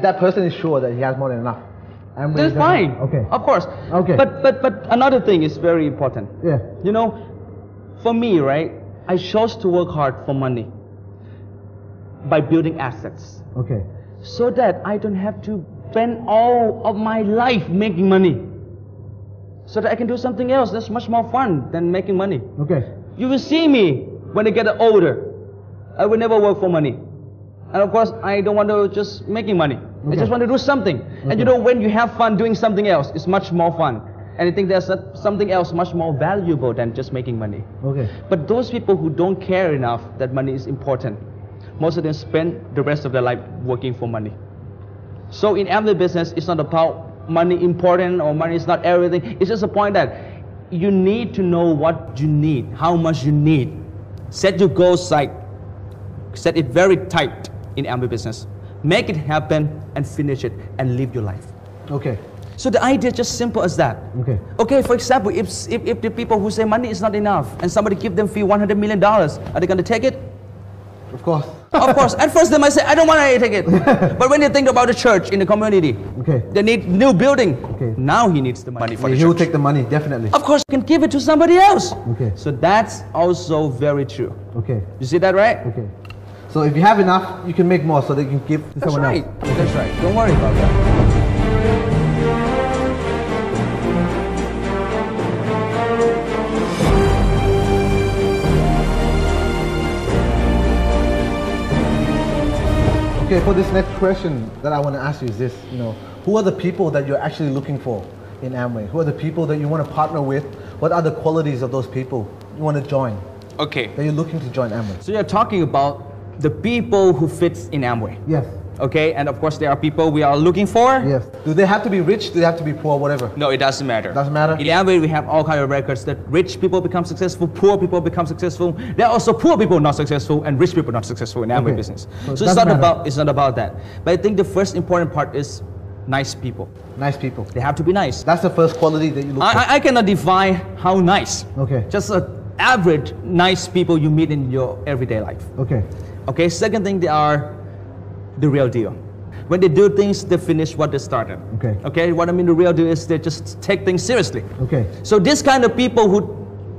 Speaker 1: that person is sure that he has more than enough,
Speaker 2: That's fine.
Speaker 1: Okay.
Speaker 2: Of course.
Speaker 1: Okay.
Speaker 2: But another thing is very important.
Speaker 1: Yeah.
Speaker 2: For me, right, I chose to work hard for money by building assets
Speaker 1: Okay.
Speaker 2: so that I don't have to spend all of my life making money. So that I can do something else that's much more fun than making money.
Speaker 1: Okay.
Speaker 2: You will see me when I get older. I will never work for money. And of course, I don't want to just making money. I
Speaker 1: Okay.
Speaker 2: just want to do something.
Speaker 1: Okay.
Speaker 2: And when you have fun doing something else, it's much more fun. And I think there's something else much more valuable than just making money.
Speaker 1: Okay.
Speaker 2: But those people who don't care enough that money is important, most of them spend the rest of their life working for money. So in Amway business, it's not about money important or money is not everything. It's just a point that you need to know what you need, how much you need. Set your goals tight. Set it very tight in Amway business. Make it happen and finish it and live your life.
Speaker 1: Okay.
Speaker 2: So the idea is just simple as that.
Speaker 1: Okay.
Speaker 2: Okay, for example, if the people who say money is not enough and somebody give them fee $100 million, are they going to take it?
Speaker 1: Of course.
Speaker 2: Of course. At first they might say, I don't want to take it. But when you think about the church in the community,
Speaker 1: Okay.
Speaker 2: they need new building.
Speaker 1: Okay.
Speaker 2: Now he needs the money for the
Speaker 1: He will
Speaker 2: church.
Speaker 1: take the money, definitely.
Speaker 2: Of course, you can give it to somebody else.
Speaker 1: Okay.
Speaker 2: So that's also very true.
Speaker 1: Okay.
Speaker 2: You see that, right?
Speaker 1: Okay. So if you have enough, you can make more so that you can give to
Speaker 2: That's
Speaker 1: someone
Speaker 2: right.
Speaker 1: else.
Speaker 2: That's right. Don't worry about that.
Speaker 1: Okay, for this next question that I want to ask you is this, who are the people that you're actually looking for in Amway? Who are the people that you want to partner with? What are the qualities of those people you want to join,
Speaker 2: Okay.
Speaker 1: that you're looking to join Amway?
Speaker 2: So you're talking about the people who fits in Amway.
Speaker 1: Yes.
Speaker 2: Okay, and of course there are people we are looking for.
Speaker 1: Yes. Do they have to be rich? Do they have to be poor? Whatever.
Speaker 2: No, it doesn't matter.
Speaker 1: Doesn't matter?
Speaker 2: In Amway, we have all kinds of records that rich people become successful, poor people become successful. There are also poor people not successful and rich people not successful in Amway
Speaker 1: Okay.
Speaker 2: business.
Speaker 1: So it
Speaker 2: So it's
Speaker 1: doesn't
Speaker 2: not
Speaker 1: matter.
Speaker 2: about that. But I think the first important part is nice people.
Speaker 1: Nice people.
Speaker 2: They have to be nice.
Speaker 1: That's the first quality that you look for.
Speaker 2: I cannot define how nice.
Speaker 1: Okay.
Speaker 2: Just average nice people you meet in your everyday life.
Speaker 1: Okay.
Speaker 2: Okay, second thing, they are the real deal. When they do things, they finish what they started.
Speaker 1: Okay.
Speaker 2: Okay, what I mean the real deal is they just take things seriously.
Speaker 1: Okay.
Speaker 2: So this kind of people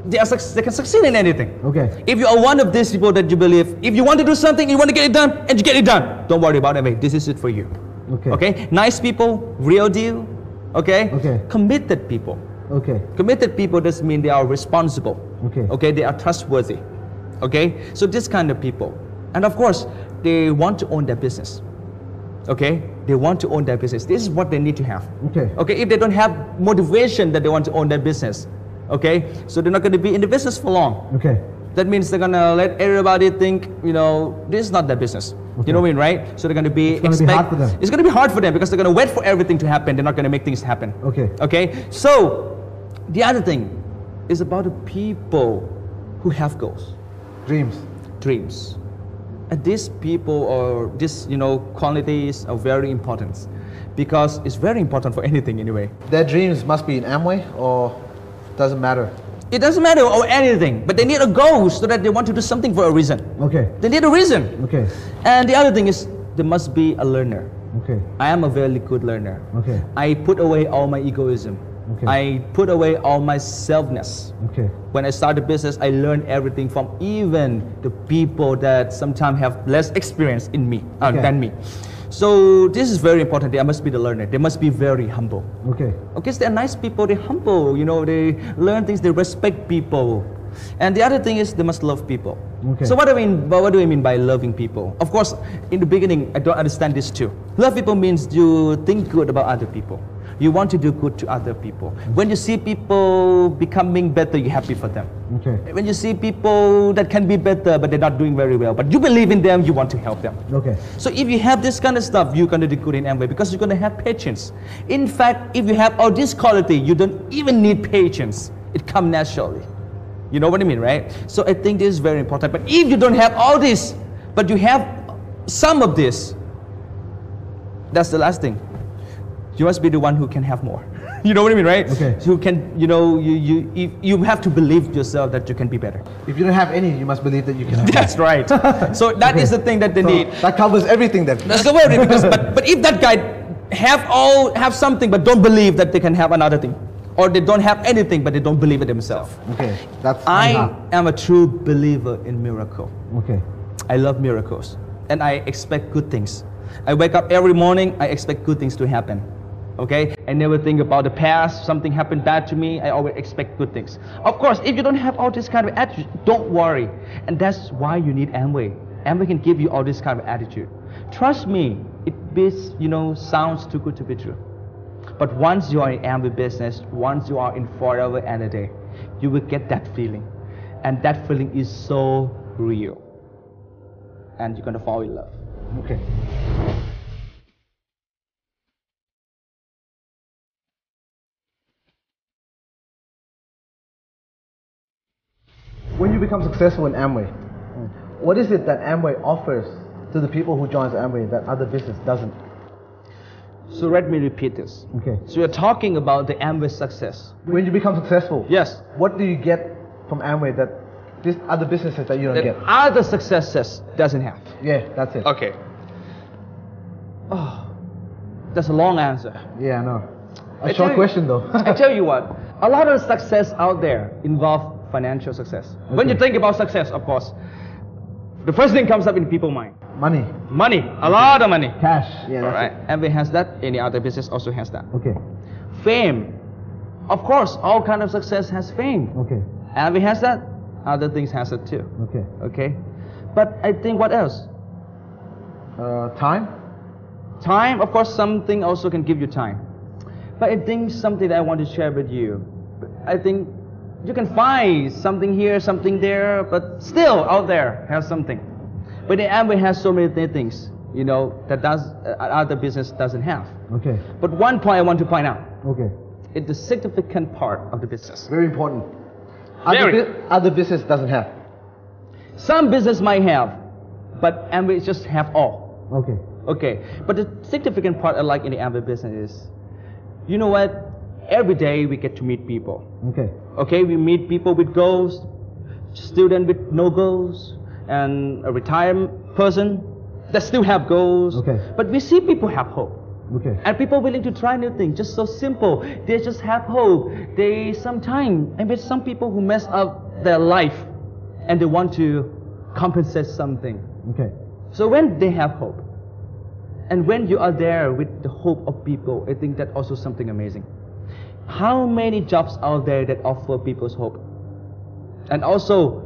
Speaker 2: they can succeed in anything.
Speaker 1: Okay.
Speaker 2: If you are one of these people that you believe, if you want to do something, you want to get it done, and you get it done, don't worry about it. This is it for you.
Speaker 1: Okay.
Speaker 2: Okay? Nice people, real deal. Okay?
Speaker 1: Okay.
Speaker 2: Committed people.
Speaker 1: Okay.
Speaker 2: Committed people doesn't mean they are responsible.
Speaker 1: Okay.
Speaker 2: Okay, they are trustworthy. Okay? So this kind of people. And of course, they want to own their business. Okay? They want to own their business. This is what they need to have.
Speaker 1: Okay.
Speaker 2: Okay, if they don't have motivation that they want to own their business, okay, so they're not going to be in the business for long.
Speaker 1: Okay.
Speaker 2: That means they're going to let everybody think, this is not their business.
Speaker 1: Okay.
Speaker 2: You know what I mean, right? So they're going to be...
Speaker 1: It's gonna be hard for them.
Speaker 2: It's going to be hard for them because they're going to wait for everything to happen. They're not going to make things happen.
Speaker 1: Okay.
Speaker 2: Okay? So, the other thing is about the people who have goals,
Speaker 1: Dreams.
Speaker 2: dreams. And these people or these, qualities are very important because it's very important for anything anyway.
Speaker 1: Their dreams must be in Amway or doesn't matter?
Speaker 2: It doesn't matter or anything, but they need a goal so that they want to do something for a reason.
Speaker 1: Okay.
Speaker 2: They need a reason.
Speaker 1: Okay.
Speaker 2: And the other thing is, they must be a learner.
Speaker 1: Okay.
Speaker 2: I am a very good learner.
Speaker 1: Okay.
Speaker 2: I put away all my egoism.
Speaker 1: Okay.
Speaker 2: I put away all my selfness.
Speaker 1: Okay.
Speaker 2: When I started business, I learned everything from even the people that sometimes have less experience in me
Speaker 1: Okay.
Speaker 2: than me. So this is very important. They must be the learner. They must be very humble.
Speaker 1: Okay.
Speaker 2: Okay, so they're nice people. They're humble. They learn things. They respect people. And the other thing is they must love people.
Speaker 1: Okay.
Speaker 2: So what do I mean by loving people? Of course, in the beginning, I don't understand this too. Love people means you think good about other people. You want to do good to other people. When you see people becoming better, you're happy for them.
Speaker 1: Okay.
Speaker 2: When you see people that can be better, but they're not doing very well, but you believe in them, you want to help them.
Speaker 1: Okay.
Speaker 2: So if you have this kind of stuff, you're going to do good in Amway because you're going to have patience. In fact, if you have all this quality, you don't even need patience. It comes naturally. You know what I mean, right? So I think this is very important. But if you don't have all this, but you have some of this, that's the last thing. You must be the one who can have more. You know what I mean, right?
Speaker 1: Okay.
Speaker 2: Who can, you have to believe yourself that you can be better.
Speaker 1: If you don't have any, you must believe that you can have
Speaker 2: That's right. So that is the thing that they need.
Speaker 1: That covers everything then.
Speaker 2: Let's go over it. But if that guy have something but don't believe that they can have another thing, or they don't have anything but they don't believe it themselves.
Speaker 1: Okay, that's
Speaker 2: I am a true believer in miracle.
Speaker 1: Okay.
Speaker 2: I love miracles and I expect good things. I wake up every morning, I expect good things to happen. Okay? I never think about the past, something happened bad to me, I always expect good things. Of course, if you don't have all this kind of attitude, don't worry. And that's why you need Amway. Amway can give you all this kind of attitude. Trust me, sounds too good to be true. But once you are in Amway business, once you are in forever and a day, you will get that feeling. And that feeling is so real. And you're going to fall in love.
Speaker 1: Okay. When you become successful in Amway, what is it that Amway offers to the people who join Amway that other business doesn't?
Speaker 2: So let me repeat this.
Speaker 1: Okay.
Speaker 2: So you're talking about the Amway success.
Speaker 1: When you become successful,
Speaker 2: yes,
Speaker 1: what do you get from Amway that this other businesses that you don't get?
Speaker 2: Other successes doesn't have.
Speaker 1: Yeah, that's it.
Speaker 2: Okay. Oh, that's a long answer.
Speaker 1: Yeah, I know. A short question though.
Speaker 2: I tell you what, a lot of success out there involve financial success. Okay. When you think about success, of course, the first thing comes up in people's mind.
Speaker 1: Money.
Speaker 2: Money. A lot of money.
Speaker 1: Cash. Yeah,
Speaker 2: that's right. Amway has that. Any other business also has that.
Speaker 1: Okay.
Speaker 2: Fame. Of course, all kind of success has fame.
Speaker 1: Okay.
Speaker 2: Amway has that. Other things has it too.
Speaker 1: Okay.
Speaker 2: Okay. But I think what else?
Speaker 1: Time.
Speaker 2: Time, of course, something also can give you time. But I think something that I want to share with you. I think you can find something here, something there, but still out there has something. But the Amway has so many things, that other business doesn't have.
Speaker 1: Okay.
Speaker 2: But one point I want to point out.
Speaker 1: Okay.
Speaker 2: It's the significant part of the business.
Speaker 1: Very important.
Speaker 2: Very.
Speaker 1: Other business doesn't have.
Speaker 2: Some business might have, but Amway just have all.
Speaker 1: Okay.
Speaker 2: Okay. But the significant part I like in the Amway business is, you know what? Every day we get to meet people.
Speaker 1: Okay.
Speaker 2: Okay, we meet people with goals, student with no goals, and a retired person that still have goals.
Speaker 1: Okay.
Speaker 2: But we see people have hope.
Speaker 1: Okay.
Speaker 2: And people willing to try new things, just so simple. They just have hope. Some people who mess up their life and they want to compensate something.
Speaker 1: Okay.
Speaker 2: So when they have hope, and when you are there with the hope of people, I think that's also something amazing. How many jobs out there that offer people's hope? And also,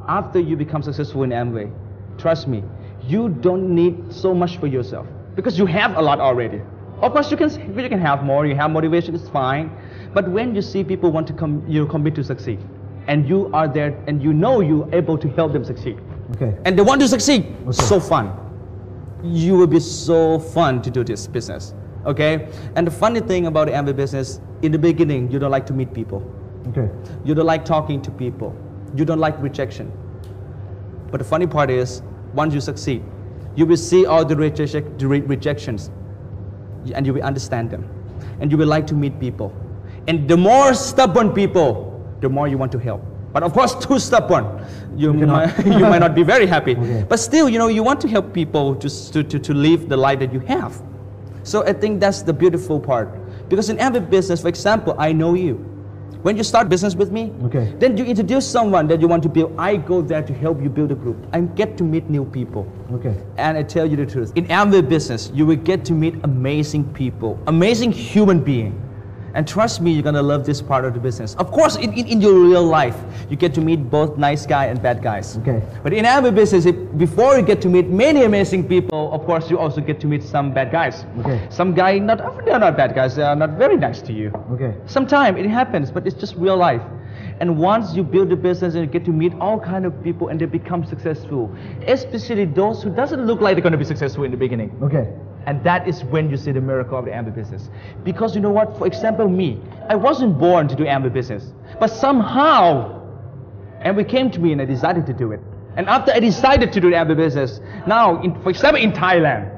Speaker 2: after you become successful in Amway, trust me, you don't need so much for yourself because you have a lot already. Of course, you can have more. You have motivation, it's fine. But when you see people want to commit to succeed, and you are there, and you're able to help them succeed,
Speaker 1: okay,
Speaker 2: and they want to succeed,
Speaker 1: okay,
Speaker 2: so fun. You will be so fun to do this business. Okay? And the funny thing about the Amway business, in the beginning, you don't like to meet people.
Speaker 1: Okay.
Speaker 2: You don't like talking to people. You don't like rejection. But the funny part is, once you succeed, you will see all the rejections, and you will understand them. And you will like to meet people. And the more stubborn people, the more you want to help. But of course, too stubborn, you might not be very happy. Okay. But still, you want to help people to live the life that you have. So I think that's the beautiful part. Because in every business, for example, I know you. When you start business with me, okay, then you introduce someone that you want to build. I go there to help you build a group. I get to meet new people. Okay. And I tell you the truth. In Amway business, you will get to meet amazing people, amazing human beings. And trust me, you're gonna love this part of the business. Of course, in your real life, you get to meet both nice guys and bad guys.
Speaker 1: Okay.
Speaker 2: But in Amway business, before you get to meet many amazing people, of course, you also get to meet some bad guys.
Speaker 1: Okay.
Speaker 2: Some guy, they're not bad guys, they are not very nice to you.
Speaker 1: Okay.
Speaker 2: Sometimes it happens, but it's just real life. And once you build the business and you get to meet all kind of people and they become successful, especially those who doesn't look like they're going to be successful in the beginning.
Speaker 1: Okay.
Speaker 2: And that is when you see the miracle of the Amway business. Because you know what? For example, me, I wasn't born to do Amway business, but somehow Amway came to me and I decided to do it. And after I decided to do the Amway business, now, for example, in Thailand,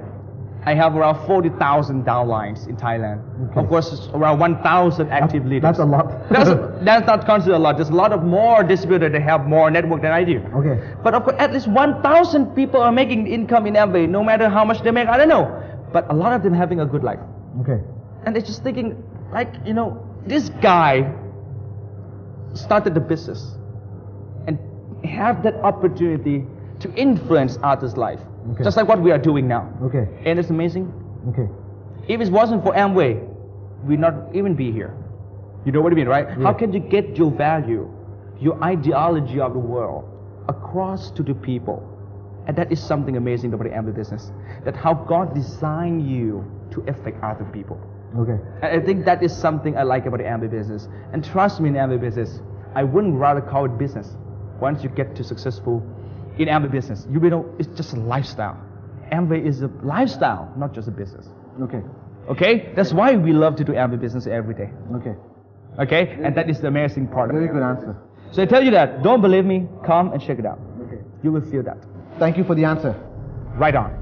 Speaker 2: I have around 40,000 downlines in Thailand.
Speaker 1: Okay.
Speaker 2: Of course, it's around 1,000 active leaders.
Speaker 1: That's a lot.
Speaker 2: That's not considered a lot. There's a lot of more distributors that have more network than I do.
Speaker 1: Okay.
Speaker 2: But of course, at least 1,000 people are making income in Amway, no matter how much they make, I don't know. But a lot of them having a good life.
Speaker 1: Okay.
Speaker 2: And they're just thinking, like, you know, this guy started the business and have that opportunity to influence others' life.
Speaker 1: Okay.
Speaker 2: Just like what we are doing now.
Speaker 1: Okay.
Speaker 2: And it's amazing.
Speaker 1: Okay.
Speaker 2: If it wasn't for Amway, we'd not even be here. You know what I mean, right?
Speaker 1: Yeah.
Speaker 2: How can you get your value, your ideology of the world across to the people? And that is something amazing about the Amway business. That how God designed you to affect other people.
Speaker 1: Okay.
Speaker 2: And I think that is something I like about the Amway business. And trust me, in Amway business, I wouldn't rather call it business. Once you get to successful in Amway business, you will know it's just a lifestyle. Amway is a lifestyle, not just a business.
Speaker 1: Okay.
Speaker 2: Okay? That's why we love to do Amway business every day.
Speaker 1: Okay.
Speaker 2: Okay? And that is the amazing part of
Speaker 1: Very
Speaker 2: it.
Speaker 1: good answer.
Speaker 2: So I tell you that, don't believe me, come and check it out.
Speaker 1: Okay.
Speaker 2: You will feel that.
Speaker 1: Thank you for the answer.
Speaker 2: Right on.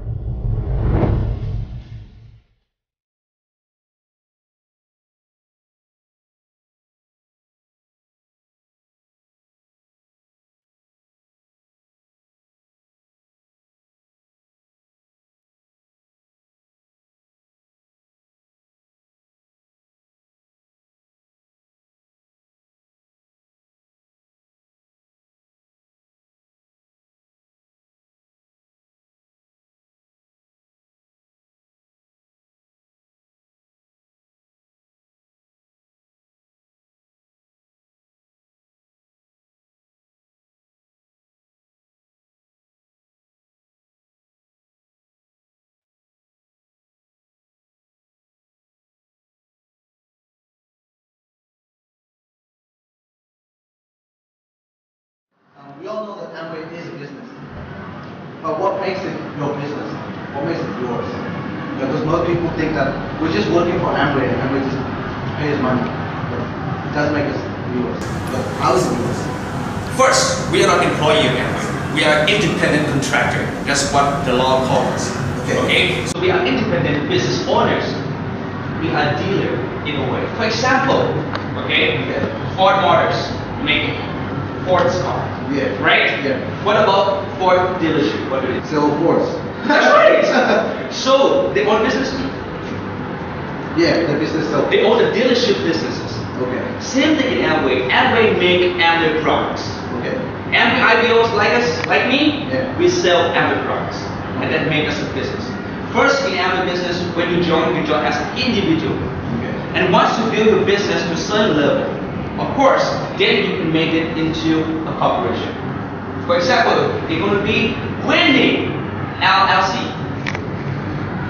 Speaker 1: We all know that Amway is a business. But what makes it your business? What makes it yours? Because most people think that we're just working for Amway and Amway just pays money. But it doesn't make us yours. But how is it yours?
Speaker 3: First, we are not employee of Amway. We are independent contractor. That's what the law calls us. Okay? So we are independent business owners. We are dealer in a way. For example, okay, Ford Motors make Ford's car.
Speaker 1: Yeah.
Speaker 3: Right?
Speaker 1: Yeah.
Speaker 3: What about Ford dealership? What do they do?
Speaker 1: Sell Fords.
Speaker 3: That's right. So they own business too.
Speaker 1: Yeah, the business sell.
Speaker 3: They own the dealership businesses.
Speaker 1: Okay.
Speaker 3: Same thing in Amway. Amway make Amway products.
Speaker 1: Okay.
Speaker 3: Amway IBOs like us, like me,
Speaker 1: Yeah.
Speaker 3: we sell Amway products. And that makes us a business. First in Amway business, when you join as an individual.
Speaker 1: Okay.
Speaker 3: And once you build a business to a certain level, of course, then you can make it into a corporation. For example, they're going to be winning LLC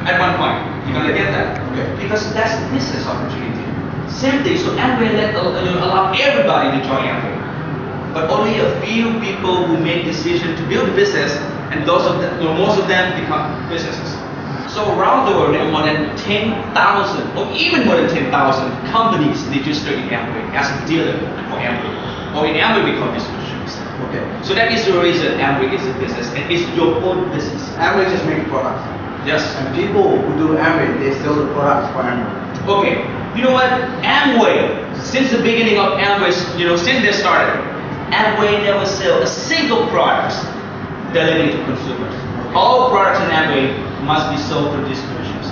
Speaker 3: at one point. You're going to get that.
Speaker 1: Okay.
Speaker 3: Because that's a business opportunity. Same thing, so Amway allow everybody to join Amway. But only a few people who make decision to build a business, and those of them, most of them become businesses. So around the world, there are more than 10,000, or even more than 10,000 companies registered in Amway as a dealer for Amway. Or in Amway, we call distributions.
Speaker 1: Okay.
Speaker 3: So that is the reason Amway is a business, and it's your own business.
Speaker 1: Amway just makes products.
Speaker 3: Yes.
Speaker 1: And people who do Amway, they sell the products for Amway.
Speaker 3: Okay. You know what? Amway, since the beginning of Amway, since they started, Amway never sell a single product delivered to consumers. All products in Amway must be sold through distributions.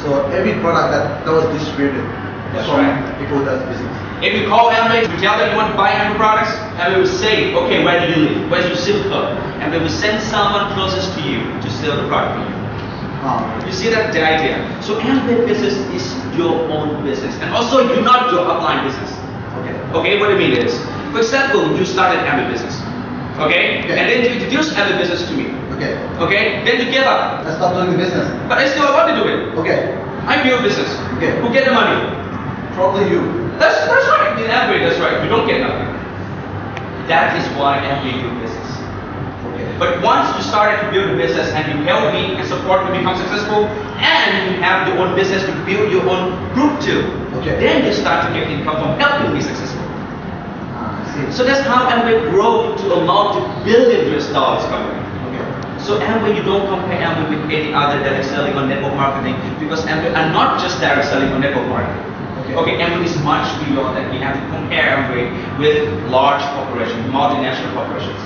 Speaker 1: So every product that was distributed
Speaker 3: That's
Speaker 1: from
Speaker 3: right.
Speaker 1: people who does business.
Speaker 3: If you call Amway, you tell them you want to buy Amway products, Amway will say, okay, where do you live? Where's your zip code? And they will send someone closest to you to sell the product for you. You see that the idea. So Amway business is your own business, and also you're not your upline business.
Speaker 1: Okay.
Speaker 3: Okay, what I mean is, for example, you started Amway business. Okay?
Speaker 1: Okay.
Speaker 3: And then you introduced Amway business to me.
Speaker 1: Okay.
Speaker 3: Okay? Then you gave up.
Speaker 1: Let's stop doing the business.
Speaker 3: But I still want to do it.
Speaker 1: Okay.
Speaker 3: I build business.
Speaker 1: Okay.
Speaker 3: Who get the money?
Speaker 1: Probably you.
Speaker 3: That's right. In Amway, that's right. You don't get nothing. That is why Amway do business.
Speaker 1: Okay.
Speaker 3: But once you started to build a business and you help me and support me become successful, and you have your own business to build your own group too,
Speaker 1: Okay.
Speaker 3: then you start to get income from helping me successful.
Speaker 1: I see.
Speaker 3: So that's how Amway grow to a multi-billion US dollars company.
Speaker 1: Okay.
Speaker 3: So Amway, you don't compare Amway with any other direct selling or network marketing, because Amway are not just direct selling or network marketing. Okay, Amway is much beyond that. We have to compare Amway with large corporations, multinational corporations.